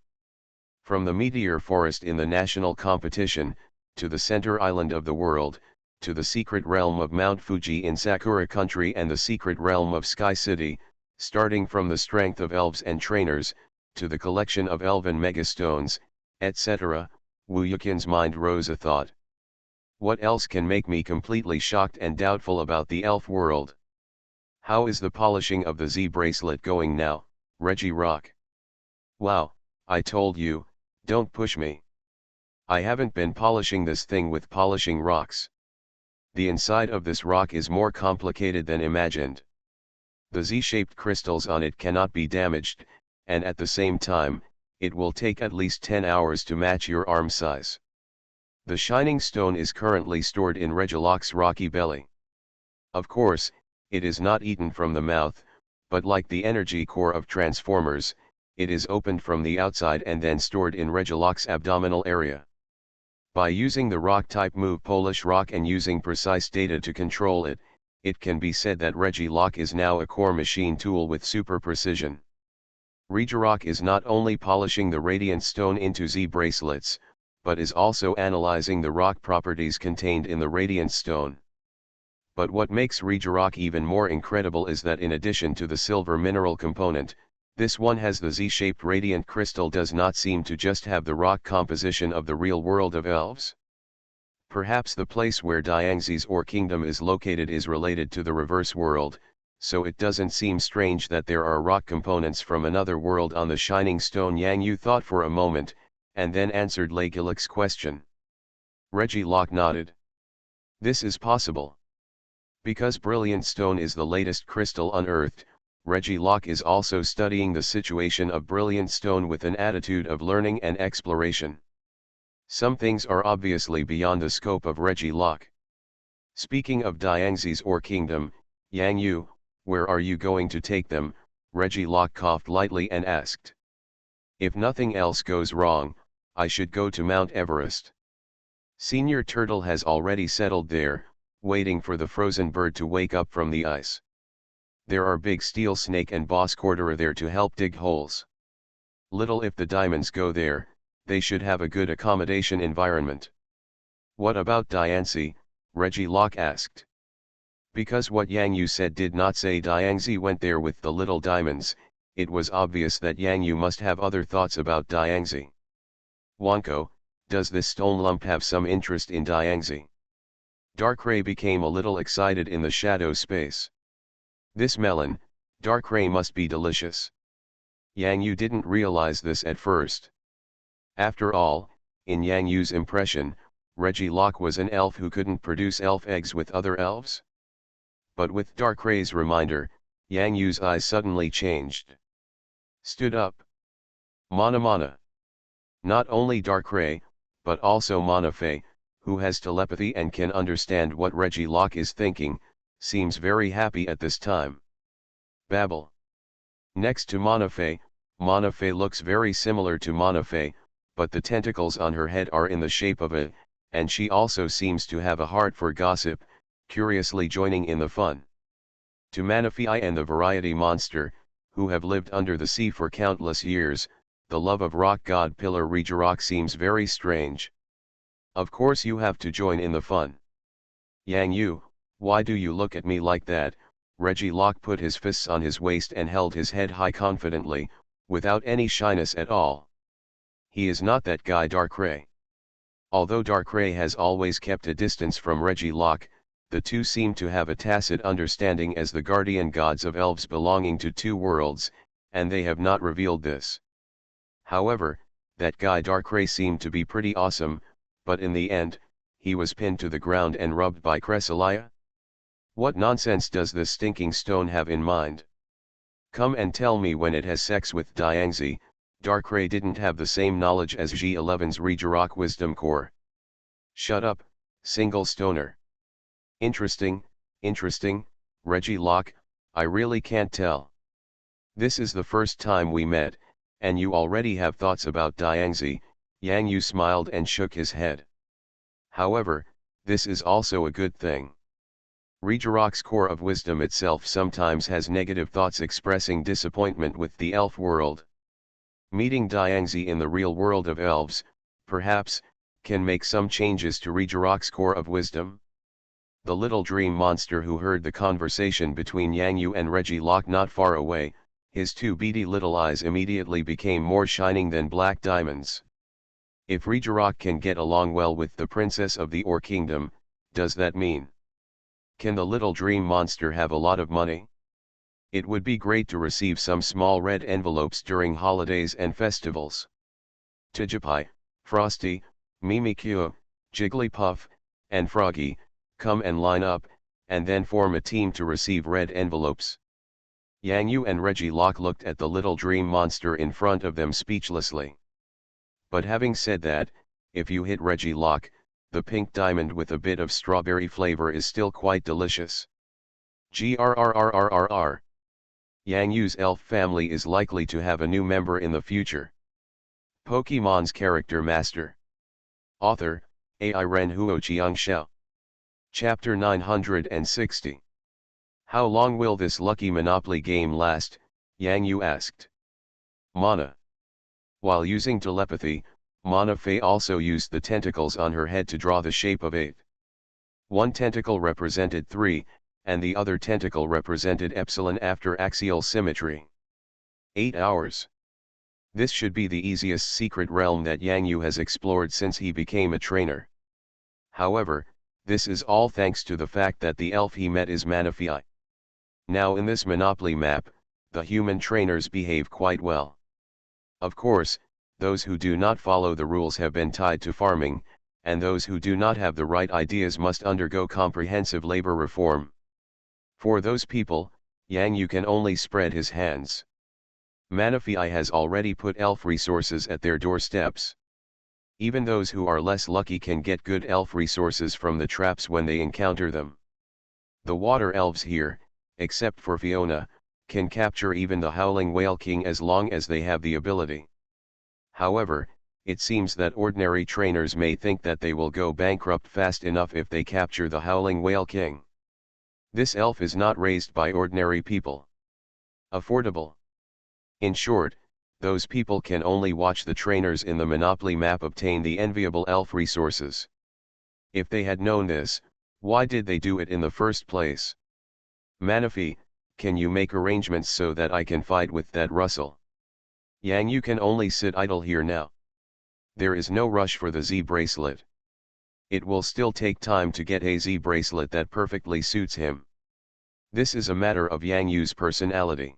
From the meteor forest in the national competition, to the center island of the world, to the secret realm of Mount Fuji in Sakura country and the secret realm of Sky City, starting from the strength of elves and trainers, to the collection of elven megastones, etc., Wu Yuqian's mind rose a thought. What else can make me completely shocked and doubtful about the elf world? How is the polishing of the Z bracelet going now, Reggie Rock? Wow, I told you, don't push me. I haven't been polishing this thing with polishing rocks. The inside of this rock is more complicated than imagined. The Z-shaped crystals on it cannot be damaged, and at the same time, it will take at least 10 hours to match your arm size. The shining stone is currently stored in Regiloc's rocky belly. Of course, it is not eaten from the mouth, but like the energy core of Transformers, it is opened from the outside and then stored in Regiloc's abdominal area. By using the rock-type move Polish Rock and using precise data to control it, it can be said that Regiloc is now a core machine tool with super precision. Regirock is not only polishing the radiant stone into Z bracelets, but is also analyzing the rock properties contained in the radiant stone. But what makes Regirock even more incredible is that in addition to the silver mineral component, this one has the Z-shaped radiant crystal does not seem to just have the rock composition of the real world of elves. Perhaps the place where Diangzi's or kingdom is located is related to the reverse world, so it doesn't seem strange that there are rock components from another world on the shining stone. Yang Yu thought for a moment, and then answered Legiloc's question. Regiloc nodded. This is possible. Because brilliant stone is the latest crystal unearthed, Regiloc is also studying the situation of brilliant stone with an attitude of learning and exploration. Some things are obviously beyond the scope of Regiloc. Speaking of Diangzi's or kingdom, Yang Yu, where are you going to take them? Regiloc coughed lightly and asked. If nothing else goes wrong, I should go to Mount Everest. Senior Turtle has already settled there, waiting for the frozen bird to wake up from the ice. There are Big Steel Snake and Boss Corderer there to help dig holes. Little if the diamonds go there, they should have a good accommodation environment. What about Diangzi? Regiloc asked. Because what Yang Yu said did not say Diangzi went there with the little diamonds, it was obvious that Yang Yu must have other thoughts about Diangzi. Wanko, does this stone lump have some interest in Diangzi? Darkrai became a little excited in the shadow space. This melon, Darkrai must be delicious. Yang Yu didn't realize this at first. After all, in Yang Yu's impression, Regiloc was an elf who couldn't produce elf eggs with other elves. But with Darkrai's reminder, Yang Yu's eyes suddenly changed. Stood up. Mana Mana. Not only Darkrai, but also Manaphy, who has telepathy and can understand what Regiloc is thinking, seems very happy at this time. Babble. Next to Manaphy, Manaphy looks very similar to Manaphy, but the tentacles on her head are in the shape of a, and she also seems to have a heart for gossip, curiously joining in the fun. To Manaphy and the variety monster, who have lived under the sea for countless years, the love of rock god pillar Regirock seems very strange. Of course you have to join in the fun. Yang Yu, why do you look at me like that? Regiloc put his fists on his waist and held his head high confidently, without any shyness at all. He is not that guy Darkrai. Although Darkrai has always kept a distance from Regiloc, the two seem to have a tacit understanding as the guardian gods of elves belonging to two worlds, and they have not revealed this. However, that guy Darkrai seemed to be pretty awesome, but in the end, he was pinned to the ground and rubbed by Cresselia? What nonsense does this stinking stone have in mind? Come and tell me when it has sex with Diancie. Darkrai didn't have the same knowledge as G11's Regirock Wisdom Core. Shut up, single stoner. Interesting, Regirock, I really can't tell. This is the first time we met, and you already have thoughts about Diancie. Yang Yu smiled and shook his head. However, this is also a good thing. Regirock's core of wisdom itself sometimes has negative thoughts expressing disappointment with the elf world. Meeting Diancie in the real world of elves, perhaps, can make some changes to Regirock's core of wisdom. The little dream monster who heard the conversation between Yang Yu and Regirock not far away, his two beady little eyes immediately became more shining than black diamonds. If Regirock can get along well with the princess of the Or Kingdom, does that mean? Can the little dream monster have a lot of money? It would be great to receive some small red envelopes during holidays and festivals. Tijipai, Frosty, Mimikyu, Jigglypuff, and Froggy, come and line up, and then form a team to receive red envelopes. Yang Yu and Regirock looked at the little dream monster in front of them speechlessly. But having said that, if you hit Regirock, the pink diamond with a bit of strawberry flavor is still quite delicious. Grrrrrrrr. Yang Yu's elf family is likely to have a new member in the future. Pokemon's Character Master. Author, AI Ren Huoqiang Xiao. Chapter 960. How long will this lucky Monopoly game last? Yang Yu asked. Mana. While using telepathy, Mana Fei also used the tentacles on her head to draw the shape of 8. One tentacle represented 3, and the other tentacle represented epsilon after axial symmetry. 8 hours. This should be the easiest secret realm that Yang Yu has explored since he became a trainer. However, this is all thanks to the fact that the elf he met is Manaphy. Now in this Monopoly map, the human trainers behave quite well. Of course, those who do not follow the rules have been tied to farming, and those who do not have the right ideas must undergo comprehensive labor reform. For those people, Yang Yu can only spread his hands. Manaphy has already put elf resources at their doorsteps. Even those who are less lucky can get good elf resources from the traps when they encounter them. The water elves here, except for Fiona, can capture even the Howling Whale King as long as they have the ability. However, it seems that ordinary trainers may think that they will go bankrupt fast enough if they capture the Howling Whale King. This elf is not raised by ordinary people. Affordable. In short, those people can only watch the trainers in the Monopoly map obtain the enviable elf resources. If they had known this, why did they do it in the first place? Manaphy, can you make arrangements so that I can fight with that Russell? Yang Yu can only sit idle here now. There is no rush for the Z bracelet. It will still take time to get a Z bracelet that perfectly suits him. This is a matter of Yang Yu's personality.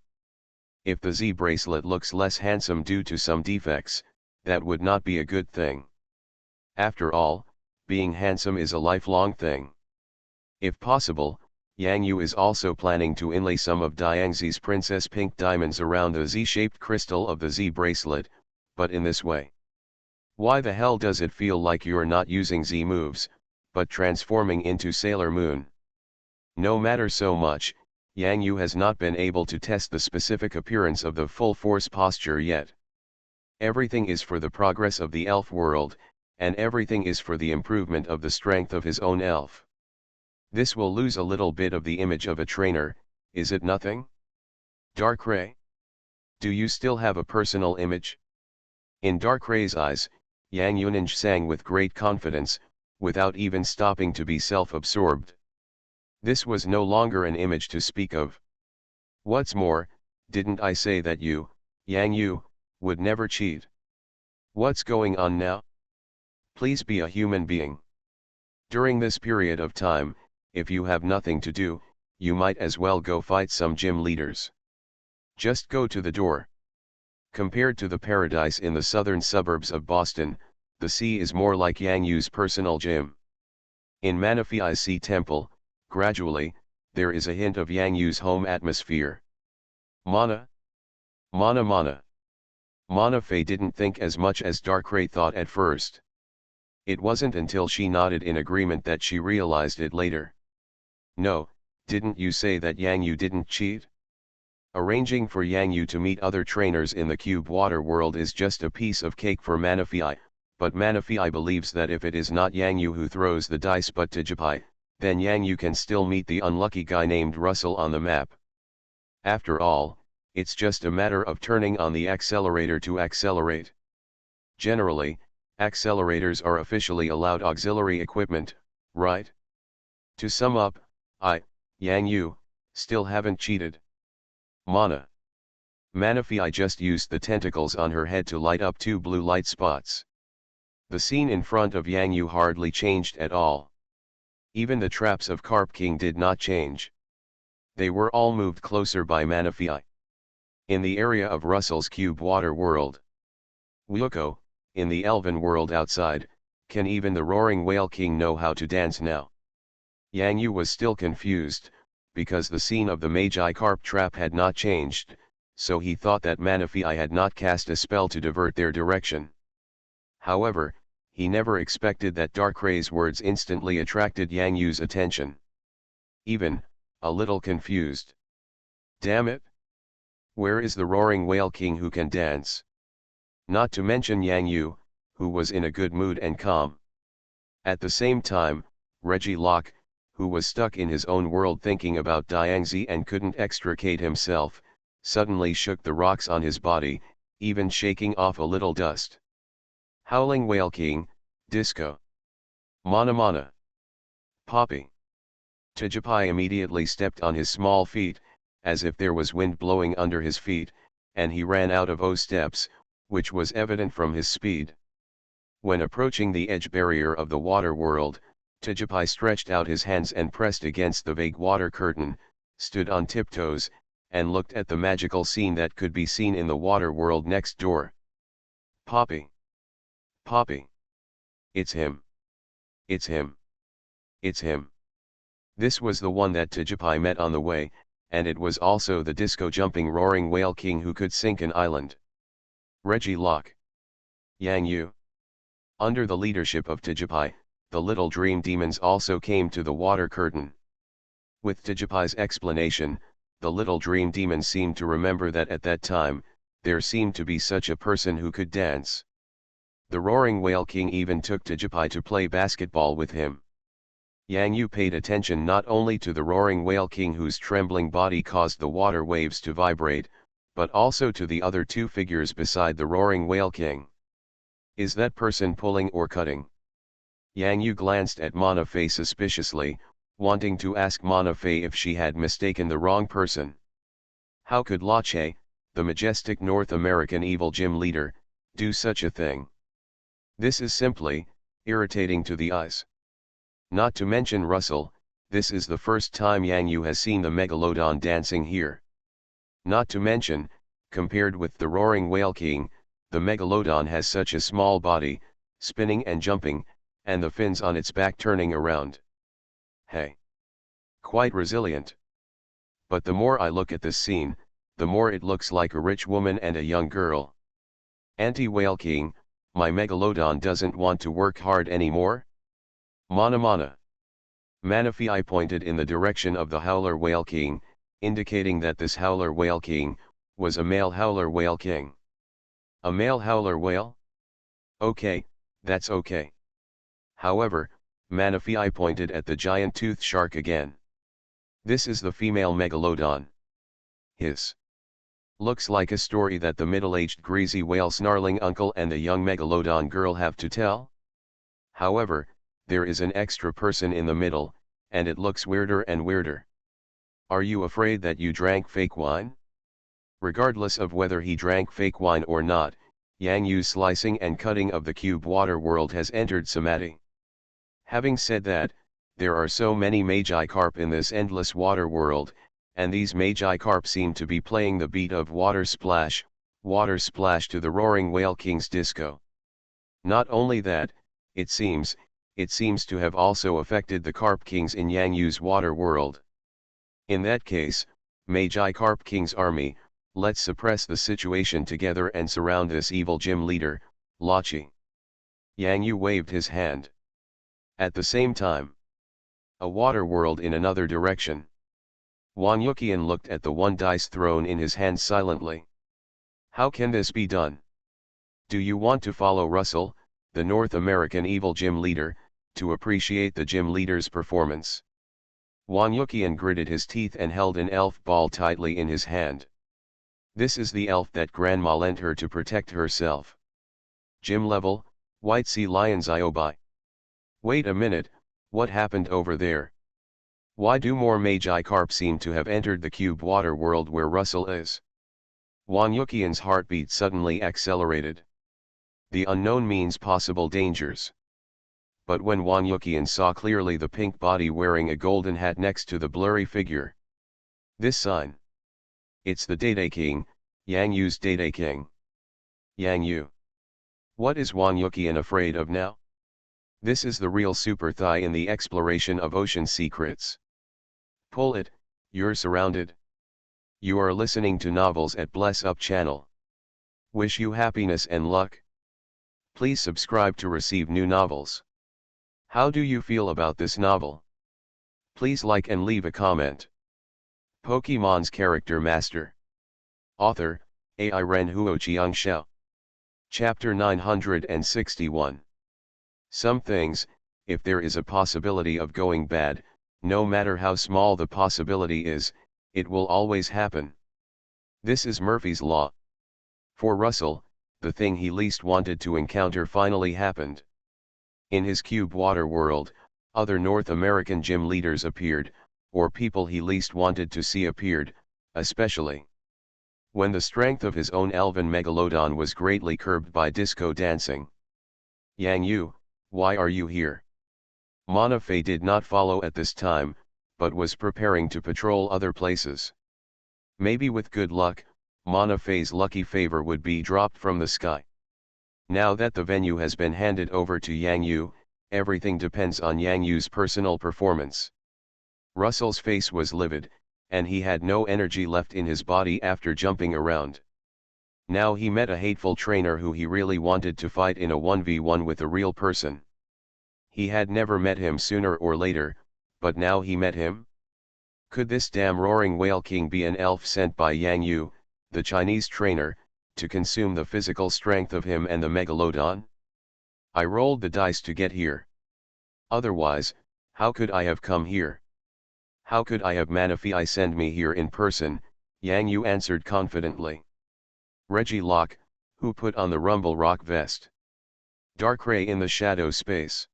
If the Z bracelet looks less handsome due to some defects, that would not be a good thing. After all, being handsome is a lifelong thing. If possible, Yang Yu is also planning to inlay some of Dianxie's princess pink diamonds around the Z-shaped crystal of the Z bracelet, but in this way. Why the hell does it feel like you're not using Z moves, but transforming into Sailor Moon? No matter so much, Yang Yu has not been able to test the specific appearance of the full force posture yet. Everything is for the progress of the elf world, and everything is for the improvement of the strength of his own elf. This will lose a little bit of the image of a trainer, is it nothing? Darkrai? Do you still have a personal image? In Darkrai's eyes, Yang Yuninj sang with great confidence, without even stopping to be self-absorbed. This was no longer an image to speak of. What's more, didn't I say that you, Yang Yu, would never cheat? What's going on now? Please be a human being. During this period of time, if you have nothing to do, you might as well go fight some gym leaders. Just go to the door. Compared to the paradise in the southern suburbs of Boston, the sea is more like Yang Yu's personal gym. In Manafi's Sea Temple, gradually, there is a hint of Yang Yu's home atmosphere. Mana? Mana Mana. Mana Fei didn't think as much as Darkrai thought at first. It wasn't until she nodded in agreement that she realized it later. No, didn't you say that Yang Yu didn't cheat? Arranging for Yang Yu to meet other trainers in the Cube Water world is just a piece of cake for Manafi, but Manafi believes that if it is not Yang Yu who throws the dice but Tijipai, then Yang Yu can still meet the unlucky guy named Russell on the map. After all, it's just a matter of turning on the accelerator to accelerate. Generally, accelerators are officially allowed auxiliary equipment, right? To sum up, Yang Yu, still haven't cheated. Mana. Manafi just used the tentacles on her head to light up 2 blue light spots. The scene in front of Yang Yu hardly changed at all. Even the traps of Carp King did not change. They were all moved closer by Manafi. In the area of Russell's Cube Water world. Wuko, in the Elven world outside, can even the Roaring Whale King know how to dance now? Yang Yu was still confused, because the scene of the Magi Carp trap had not changed, so he thought that Manafi had not cast a spell to divert their direction. However, he never expected that Darkray's words instantly attracted Yang Yu's attention. Even, a little confused. Damn it! Where is the Roaring Whale King who can dance? Not to mention Yang Yu, who was in a good mood and calm. At the same time, Reggie Locke, who was stuck in his own world thinking about Diangzi and couldn't extricate himself, suddenly shook the rocks on his body, even shaking off a little dust. Howling Whale King, Disco. Mana Mana. Poppy. Tijipai immediately stepped on his small feet, as if there was wind blowing under his feet, and he ran out of 0 steps, which was evident from his speed. When approaching the edge barrier of the water world, Tijipai stretched out his hands and pressed against the vague water curtain, stood on tiptoes, and looked at the magical scene that could be seen in the water world next door. Poppy. Poppy. It's him. It's him. It's him. This was the one that Tijipai met on the way, and it was also the disco-jumping Roaring Whale King who could sink an island. Reggie Locke. Yang Yu. Under the leadership of Tijipai, the little dream demons also came to the water curtain. With Tijipai's explanation, the little dream demons seemed to remember that at that time, there seemed to be such a person who could dance. The Roaring Whale King even took Tijipai to play basketball with him. Yang Yu paid attention not only to the Roaring Whale King whose trembling body caused the water waves to vibrate, but also to the other 2 figures beside the Roaring Whale King. Is that person pulling or cutting? Yang Yu glanced at Mana Fei suspiciously, wanting to ask Mana Fei if she had mistaken the wrong person. How could Lache, the majestic North American evil gym leader, do such a thing? This is simply irritating to the eyes. Not to mention Russell, this is the first time Yang Yu has seen the Megalodon dancing here. Not to mention, compared with the Roaring Whale King, the Megalodon has such a small body, spinning and jumping, and the fins on its back turning around. Hey! Quite resilient. But the more I look at this scene, the more it looks like a rich woman and a young girl. Anti-Whale King, my Megalodon doesn't want to work hard anymore? Mana Mana. Manafi pointed in the direction of the Howler Whale King, indicating that this Howler Whale King was a male Howler Whale King. A male Howler Whale? Okay, that's okay. However, Manafi pointed at the giant tooth shark again. This is the female Megalodon. His. Looks like a story that the middle-aged greasy whale snarling uncle and the young Megalodon girl have to tell. However, there is an extra person in the middle, and it looks weirder and weirder. Are you afraid that you drank fake wine? Regardless of whether he drank fake wine or not, Yang Yu's slicing and cutting of the Cube Water world has entered Samadhi. Having said that, There are so many Magikarp in this endless water world, and these Magikarp seem to be playing the beat of water splash to the roaring Whale King's disco. Not only that, it seems to have also affected the Carp Kings in Yang Yu's water world. In that case, Magikarp King's army, let's suppress the situation together and surround this evil gym leader, Lachi. Yang Yu waved his hand. At the same time, a water world in another direction. Wang Yuqian looked at the one dice thrown in his hand silently. How can this be done? Do you want to follow Russell, the North American evil gym leader, to appreciate the gym leader's performance? Wang Yuqian gritted his teeth and held an elf ball tightly in his hand. This is the elf that Grandma lent her to protect herself. Gym level, White Sea Lions Iobai. Wait a minute, what happened over there? Why do more Magikarp seem to have entered the cube water world where Russell is? Wang Yuqian's heartbeat suddenly accelerated. The unknown means possible dangers. But when Wang Yuqian saw clearly the pink body wearing a golden hat next to the blurry figure. This sign. It's the Dede King, Yang Yu's Dede King. Yang Yu. What is Wang Yuqian afraid of now? This is the real super thigh in the exploration of ocean secrets. Pull it, you're surrounded. You are listening to novels at Bless Up channel. Wish you happiness and luck. Please subscribe to receive new novels. How do you feel about this novel? Please like and leave a comment. Pokemon's Character Master. Author, AI Ren Huo Chiang Xiao. Chapter 961. Some things, if there is a possibility of going bad, no matter how small the possibility is, it will always happen. This is Murphy's Law. For Russell, the thing he least wanted to encounter finally happened. In his cube water world, other North American gym leaders appeared, or people he least wanted to see appeared, especially when the strength of his own elven megalodon was greatly curbed by disco dancing. Yang Yu, why are you here? Mana Fei did not follow at this time, but was preparing to patrol other places. Maybe with good luck, Mana Fei's lucky favor would be dropped from the sky. Now that the venue has been handed over to Yang Yu, everything depends on Yang Yu's personal performance. Russell's face was livid, and he had no energy left in his body after jumping around. Now he met a hateful trainer who he really wanted to fight in a 1v1 with a real person. He had never met him sooner or later, but now he met him? Could this damn roaring Whale King be an elf sent by Yang Yu, the Chinese trainer, to consume the physical strength of him and the megalodon? I rolled the dice to get here. Otherwise, how could I have come here? How could I have Manaphi send me here in person? Yang Yu answered confidently. Reggie Locke, who put on the Rumble Rock vest. Darkrai in the shadow space.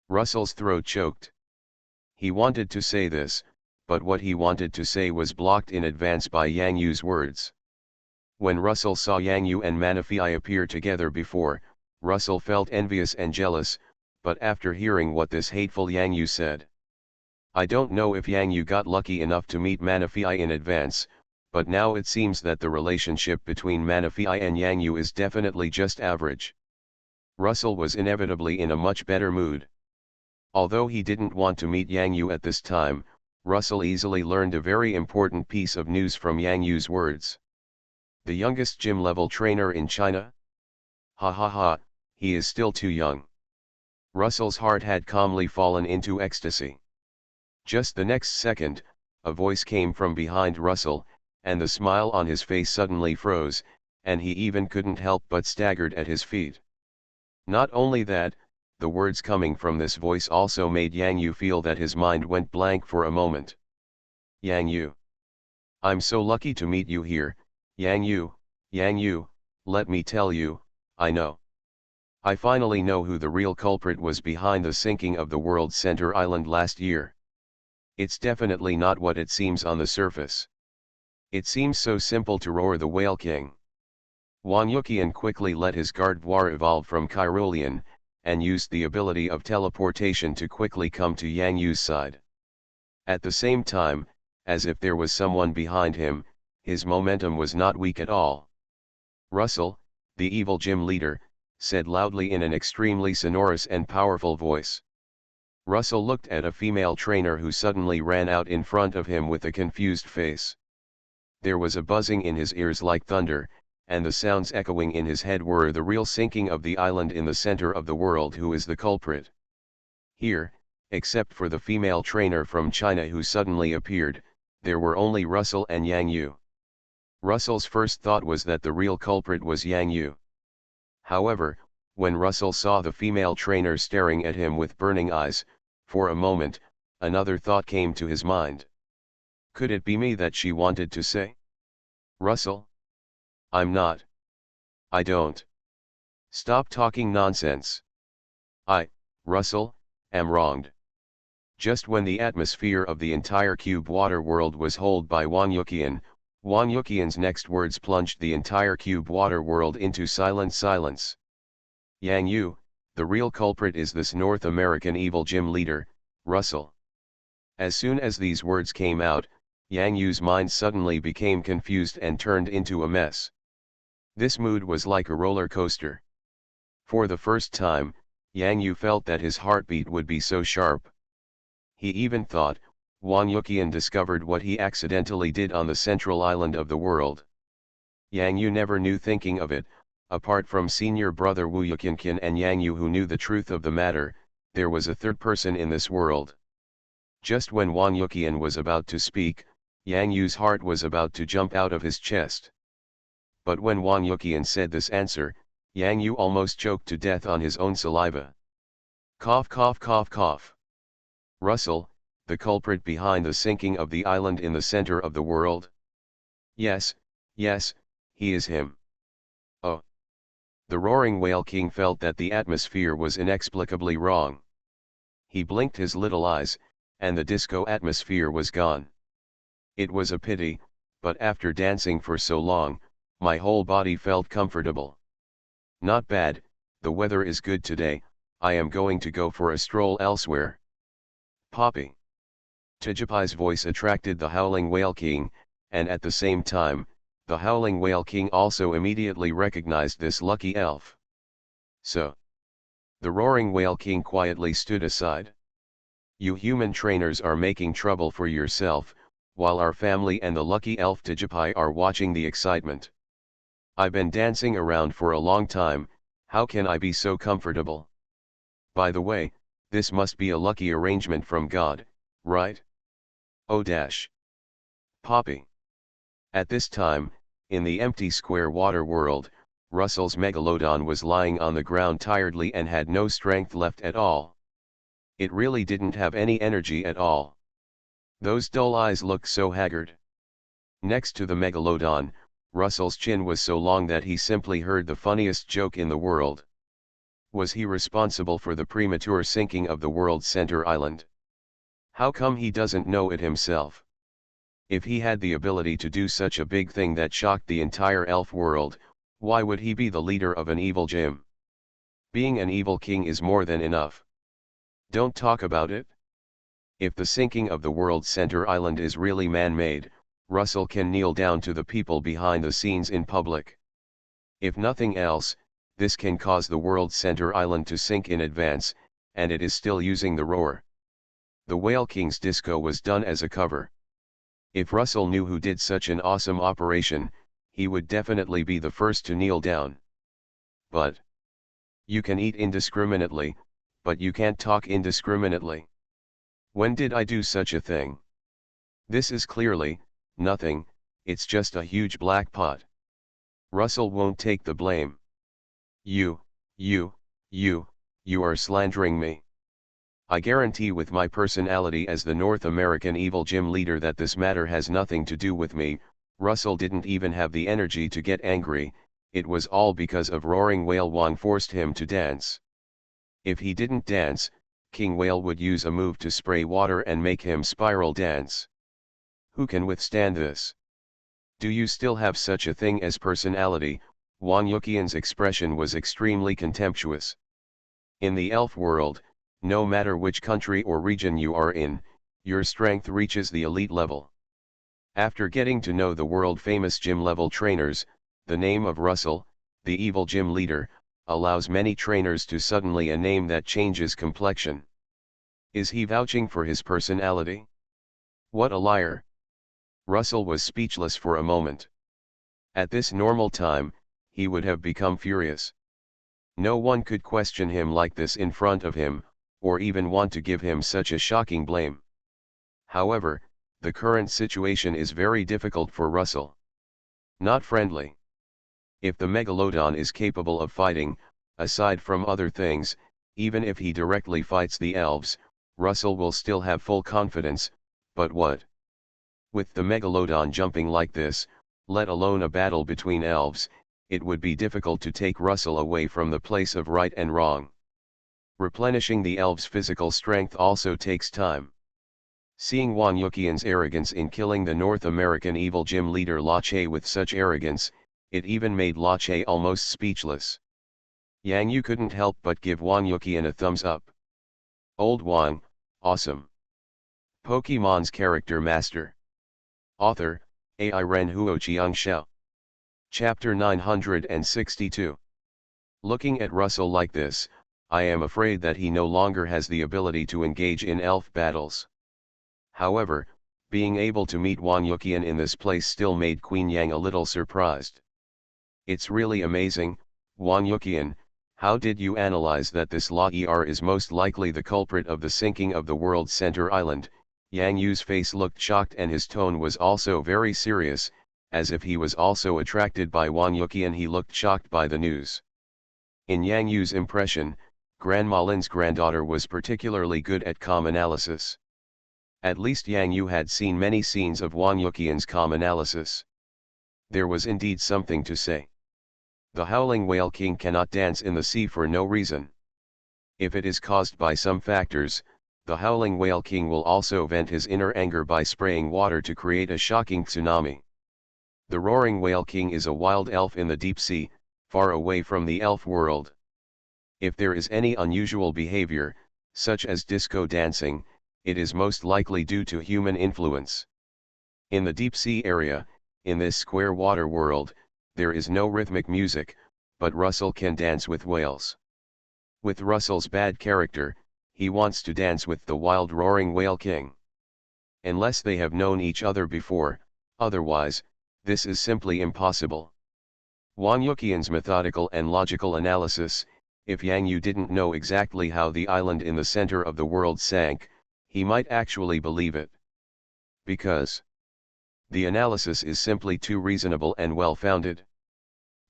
Russell's throat choked. He wanted to say this, but what he wanted to say was blocked in advance by Yang Yu's words. When Russell saw Yang Yu and Manaphi appear together before, Russell felt envious and jealous, but after hearing what this hateful Yang Yu said. I don't know if Yang Yu got lucky enough to meet Manaphi in advance, but now it seems that the relationship between Manaphi and Yang Yu is definitely just average. Russell was inevitably in a much better mood. Although he didn't want to meet Yang Yu at this time, Russell easily learned a very important piece of news from Yang Yu's words. The youngest gym-level trainer in China? Ha ha ha, he is still too young. Russell's heart had calmly fallen into ecstasy. Just the next second, a voice came from behind Russell, and the smile on his face suddenly froze, and he even couldn't help but staggered at his feet. Not only that, the words coming from this voice also made Yang Yu feel that his mind went blank for a moment. Yang Yu. I'm so lucky to meet you here, Yang Yu, let me tell you, I know. I finally know who the real culprit was behind the sinking of the world's center island last year. It's definitely not what it seems on the surface. It seems so simple to roar the Whale King. Wang Yuqian quickly let his Gardevoir evolve from Kyrolean, and used the ability of teleportation to quickly come to Yang Yu's side. At the same time, as if there was someone behind him, his momentum was not weak at all. "Russell," the evil gym leader, said loudly in an extremely sonorous and powerful voice. Russell looked at a female trainer who suddenly ran out in front of him with a confused face. There was a buzzing in his ears like thunder, and the sounds echoing in his head were the real sinking of the island in the center of the world. Who is the culprit? Here, except for the female trainer from China who suddenly appeared, there were only Russell and Yang Yu. Russell's first thought was that the real culprit was Yang Yu. However, when Russell saw the female trainer staring at him with burning eyes, for a moment, another thought came to his mind. Could it be me that she wanted to say? "Russell? I'm not. I don't. Stop talking nonsense. Russell, am wronged." Just when the atmosphere of the entire cube water world was held by Wang Yuqian's next words plunged the entire cube water world into silence. "Yang Yu, the real culprit is this North American evil gym leader, Russell." As soon as these words came out, Yang Yu's mind suddenly became confused and turned into a mess. This mood was like a roller coaster. For the first time, Yang Yu felt that his heartbeat would be so sharp. He even thought, Wang Yuqian discovered what he accidentally did on the central island of the world. Yang Yu never knew, thinking of it, apart from senior brother Wu Yuqian and Yang Yu who knew the truth of the matter, there was a third person in this world. Just when Wang Yuqian was about to speak, Yang Yu's heart was about to jump out of his chest. But when Wang Yuqian said this answer, Yang Yu almost choked to death on his own saliva. Cough, cough, cough, cough. "Russell, the culprit behind the sinking of the island in the center of the world? Yes, he is him." Oh! The roaring whale king felt that the atmosphere was inexplicably wrong. He blinked his little eyes, and the disco atmosphere was gone. It was a pity, but after dancing for so long, my whole body felt comfortable. "Not bad, the weather is good today, I am going to go for a stroll elsewhere." "Poppy." Tijapai's voice attracted the howling whale king, and at the same time, the howling whale king also immediately recognized this lucky elf. So, the roaring whale king quietly stood aside. "You human trainers are making trouble for yourself, while our family and the lucky elf Tijapai are watching the excitement. I've been dancing around for a long time, how can I be so comfortable? By the way, this must be a lucky arrangement from God, right? Oh dash. Poppy." At this time, in the empty square water world, Russell's megalodon was lying on the ground tiredly and had no strength left at all. It really didn't have any energy at all. Those dull eyes looked so haggard. Next to the megalodon, Russell's chin was so long that he simply heard the funniest joke in the world. Was he responsible for the premature sinking of the world's center island? How come he doesn't know it himself? If he had the ability to do such a big thing that shocked the entire elf world, why would he be the leader of an evil gym? Being an evil king is more than enough. Don't talk about it. If the sinking of the world's center island is really man-made, Russell can kneel down to the people behind the scenes in public. If nothing else, this can cause the world's center island to sink in advance, and it is still using the roar. The Whale King's disco was done as a cover. If Russell knew who did such an awesome operation, he would definitely be the first to kneel down. But you can eat indiscriminately, but you can't talk indiscriminately. When did I do such a thing? This is clearly nothing, it's just a huge black pot. Russell won't take the blame. You are slandering me. I guarantee with my personality as the North American evil gym leader that this matter has nothing to do with me. Russell didn't even have the energy to get angry, it was all because of Roaring Whale Wang forced him to dance. If he didn't dance, King Whale would use a move to spray water and make him spiral dance. Who can withstand this? Do you still have such a thing as personality? Wang Yuqian's expression was extremely contemptuous. In the elf world, no matter which country or region you are in, your strength reaches the elite level. After getting to know the world-famous gym-level trainers, the name of Russell, the evil gym leader, allows many trainers to suddenly a name that changes complexion. Is he vouching for his personality? What a liar! Russell was speechless for a moment. At this normal time, he would have become furious. No one could question him like this in front of him, or even want to give him such a shocking blame. However, the current situation is very difficult for Russell. Not friendly. If the Megalodon is capable of fighting, aside from other things, even if he directly fights the elves, Russell will still have full confidence, but what? With the Megalodon jumping like this, let alone a battle between elves, it would be difficult to take Russell away from the place of right and wrong. Replenishing the elves' physical strength also takes time. Seeing Wang Yuqian's arrogance in killing the North American evil gym leader La Che with such arrogance, it even made La Che almost speechless. Yang Yu couldn't help but give Wang Yuqian a thumbs up. Old Wang, awesome. Pokemon's character master. Author, AI Ren Huo Chiang Xiao. Chapter 962. Looking at Russell like this, I am afraid that he no longer has the ability to engage in elf battles. However, being able to meet Wang Yuqian in this place still made Queen Yang a little surprised. It's really amazing, Wang Yuqian, how did you analyze that this La Er is most likely the culprit of the sinking of the world's center island? Yang Yu's face looked shocked and his tone was also very serious, as if he was also attracted by Wang Yuqian. He looked shocked by the news. In Yang Yu's impression, Grandma Lin's granddaughter was particularly good at comm analysis. At least Yang Yu had seen many scenes of Wang Yuqian's comm analysis. There was indeed something to say. The Howling Whale King cannot dance in the sea for no reason. If it is caused by some factors, the Howling Whale King will also vent his inner anger by spraying water to create a shocking tsunami. The Roaring Whale King is a wild elf in the deep sea, far away from the elf world. If there is any unusual behavior, such as disco dancing, it is most likely due to human influence. In the deep sea area, in this square water world, there is no rhythmic music, but Russell can dance with whales. With Russell's bad character, he wants to dance with the wild Roaring Whale King. Unless they have known each other before, otherwise, this is simply impossible. Wang Yuqian's methodical and logical analysis, if Yang Yu didn't know exactly how the island in the center of the world sank, he might actually believe it. Because the analysis is simply too reasonable and well-founded.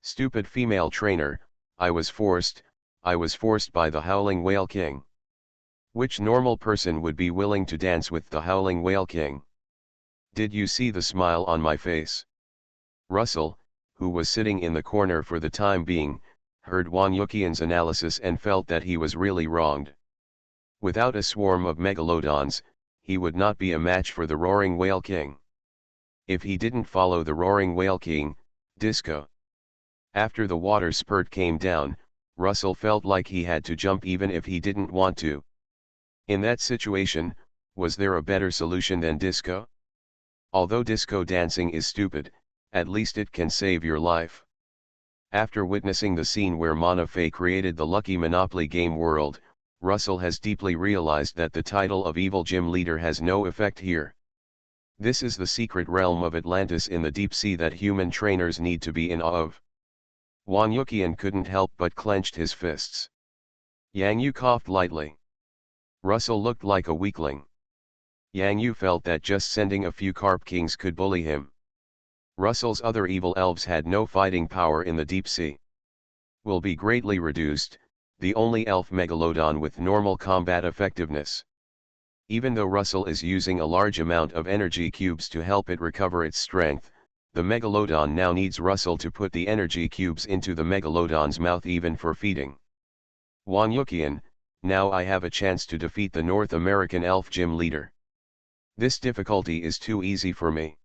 Stupid female trainer, I was forced by the Howling Whale King. Which normal person would be willing to dance with the Howling Whale King? Did you see the smile on my face? Russell, who was sitting in the corner for the time being, heard Wang Yuqian's analysis and felt that he was really wronged. Without a swarm of megalodons, he would not be a match for the Roaring Whale King. If he didn't follow the Roaring Whale King, disco. After the water spurt came down, Russell felt like he had to jump even if he didn't want to. In that situation, was there a better solution than disco? Although disco dancing is stupid, at least it can save your life. After witnessing the scene where Mana Fei created the Lucky Monopoly game world, Russell has deeply realized that the title of evil gym leader has no effect here. This is the secret realm of Atlantis in the deep sea that human trainers need to be in awe of. Wang Yuqian couldn't help but clenched his fists. Yang Yu coughed lightly. Russell looked like a weakling. Yang Yu felt that just sending a few Carp Kings could bully him. Russell's other evil elves had no fighting power in the deep sea. Will be greatly reduced, the only elf megalodon with normal combat effectiveness. Even though Russell is using a large amount of energy cubes to help it recover its strength, the megalodon now needs Russell to put the energy cubes into the megalodon's mouth even for feeding. Wang Yuqian, now I have a chance to defeat the North American elf gym leader. This difficulty is too easy for me.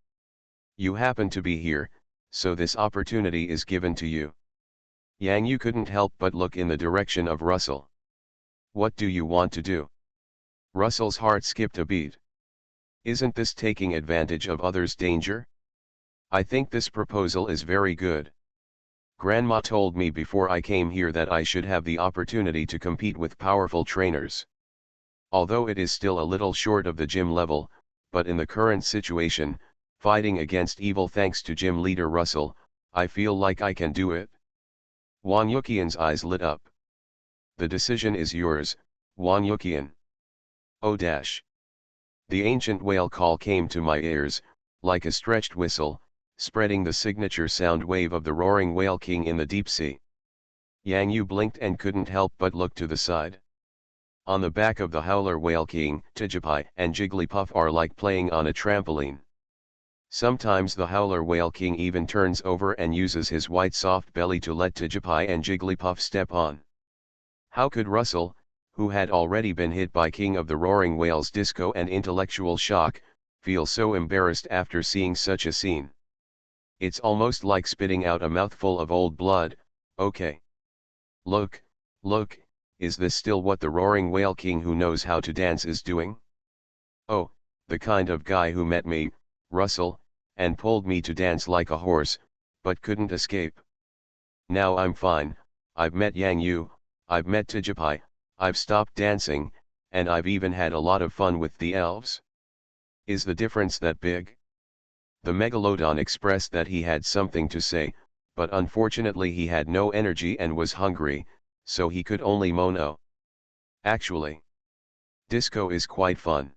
You happen to be here, so this opportunity is given to you. Yang Yu couldn't help but look in the direction of Russell. What do you want to do? Russell's heart skipped a beat. Isn't this taking advantage of others' danger? I think this proposal is very good. Grandma told me before I came here that I should have the opportunity to compete with powerful trainers. Although it is still a little short of the gym level, but in the current situation, fighting against evil thanks to gym leader Russell, I feel like I can do it. Wang Yuqian's eyes lit up. The decision is yours, Wang Yuqian. Oh dash. The ancient whale call came to my ears, like a stretched whistle, spreading the signature sound wave of the roaring whale king in the deep sea. Yang Yu blinked and couldn't help but look to the side. On the back of the howler whale king, Tijipai and Jigglypuff are like playing on a trampoline. Sometimes the howler whale king even turns over and uses his white soft belly to let Tijipai and Jigglypuff step on. How could Russell, who had already been hit by King of the Roaring Whale's disco and intellectual shock, feel so embarrassed after seeing such a scene? It's almost like spitting out a mouthful of old blood. Okay. Look, is this still what the Roaring Whale King who knows how to dance is doing? Oh, the kind of guy who met me, Russell, and pulled me to dance like a horse, but couldn't escape. Now I'm fine, I've met Yang Yu, I've met Tijipai, I've stopped dancing, and I've even had a lot of fun with the elves. Is the difference that big? The Megalodon expressed that he had something to say, but unfortunately he had no energy and was hungry, so he could only moan oh. Actually, disco is quite fun.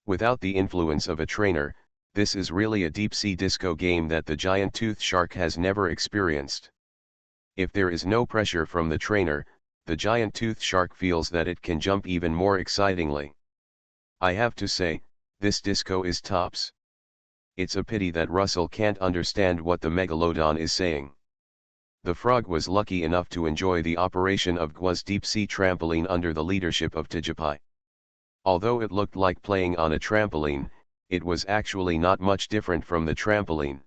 Without the influence of a trainer, this is really a deep-sea disco game that the giant tooth shark has never experienced. If there is no pressure from the trainer, the giant tooth shark feels that it can jump even more excitingly. I have to say, this disco is tops. It's a pity that Russell can't understand what the Megalodon is saying. The frog was lucky enough to enjoy the operation of Gua's deep-sea trampoline under the leadership of Tijipai. Although it looked like playing on a trampoline, it was actually not much different from the trampoline.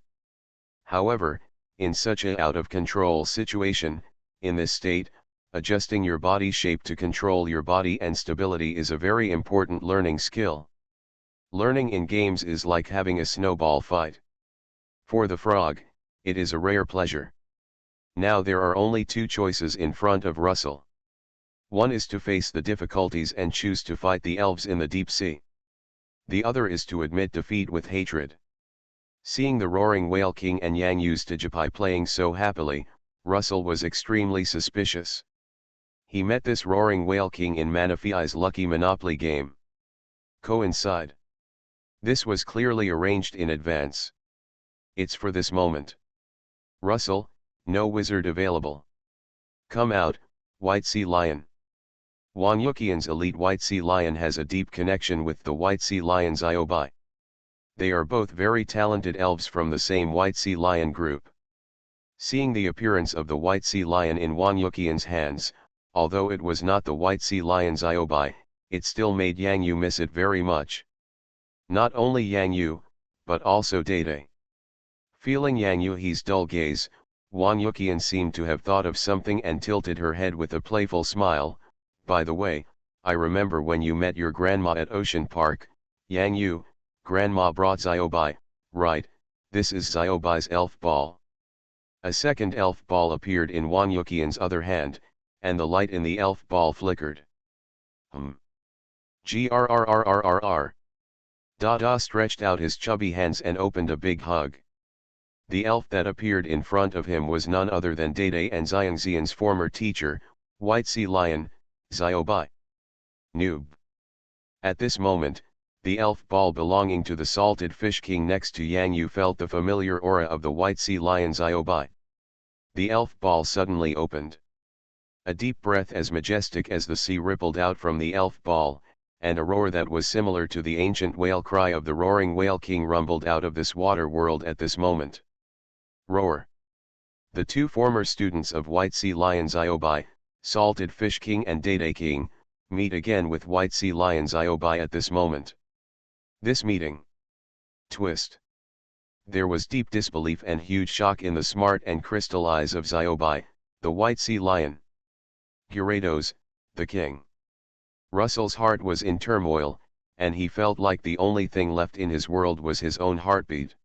However, in such a out-of-control situation, in this state, adjusting your body shape to control your body and stability is a very important learning skill. Learning in games is like having a snowball fight. For the frog, it is a rare pleasure. Now there are only two choices in front of Russell. One is to face the difficulties and choose to fight the elves in the deep sea. The other is to admit defeat with hatred. Seeing the roaring whale king and Yang Yu's Tijipai playing so happily, Russell was extremely suspicious. He met this roaring whale king in Manafi's lucky Monopoly game. Coincide. This was clearly arranged in advance. It's for this moment. Russell, no wizard available. Come out, White Sea Lion. Wang Yuqian's elite White Sea Lion has a deep connection with the White Sea Lion Ziobai. They are both very talented elves from the same White Sea Lion group. Seeing the appearance of the White Sea Lion in Wang Yuqian's hands, although it was not the White Sea Lion Ziobai, it still made Yang Yu miss it very much. Not only Yang Yu, but also Dede. Feeling Yang Yu's dull gaze, Wang Yuqian seemed to have thought of something and tilted her head with a playful smile. By the way, I remember when you met your grandma at Ocean Park, Yang Yu, grandma brought Ziobai, right, this is Ziobai's elf ball. A second elf ball appeared in Wang Yuqian's other hand, and the light in the elf ball flickered. Grrrrrrrr. Dada stretched out his chubby hands and opened a big hug. The elf that appeared in front of him was none other than Dede and Xiangxian's former teacher, White Sea Lion, Ziobai. Noob. At this moment, the elf ball belonging to the salted fish king next to Yang Yu felt the familiar aura of the White Sea Lion Ziobai. The elf ball suddenly opened. A deep breath as majestic as the sea rippled out from the elf ball, and a roar that was similar to the ancient whale cry of the roaring whale king rumbled out of this water world at this moment. Roar. The two former students of White Sea Lion Ziobai, Salted Fish King and Dede King, meet again with White Sea Lion Ziobai at this moment. This meeting. Twist. There was deep disbelief and huge shock in the smart and crystal eyes of Ziobai, the White Sea Lion. Gyarados, the king. Russell's heart was in turmoil, and he felt like the only thing left in his world was his own heartbeat.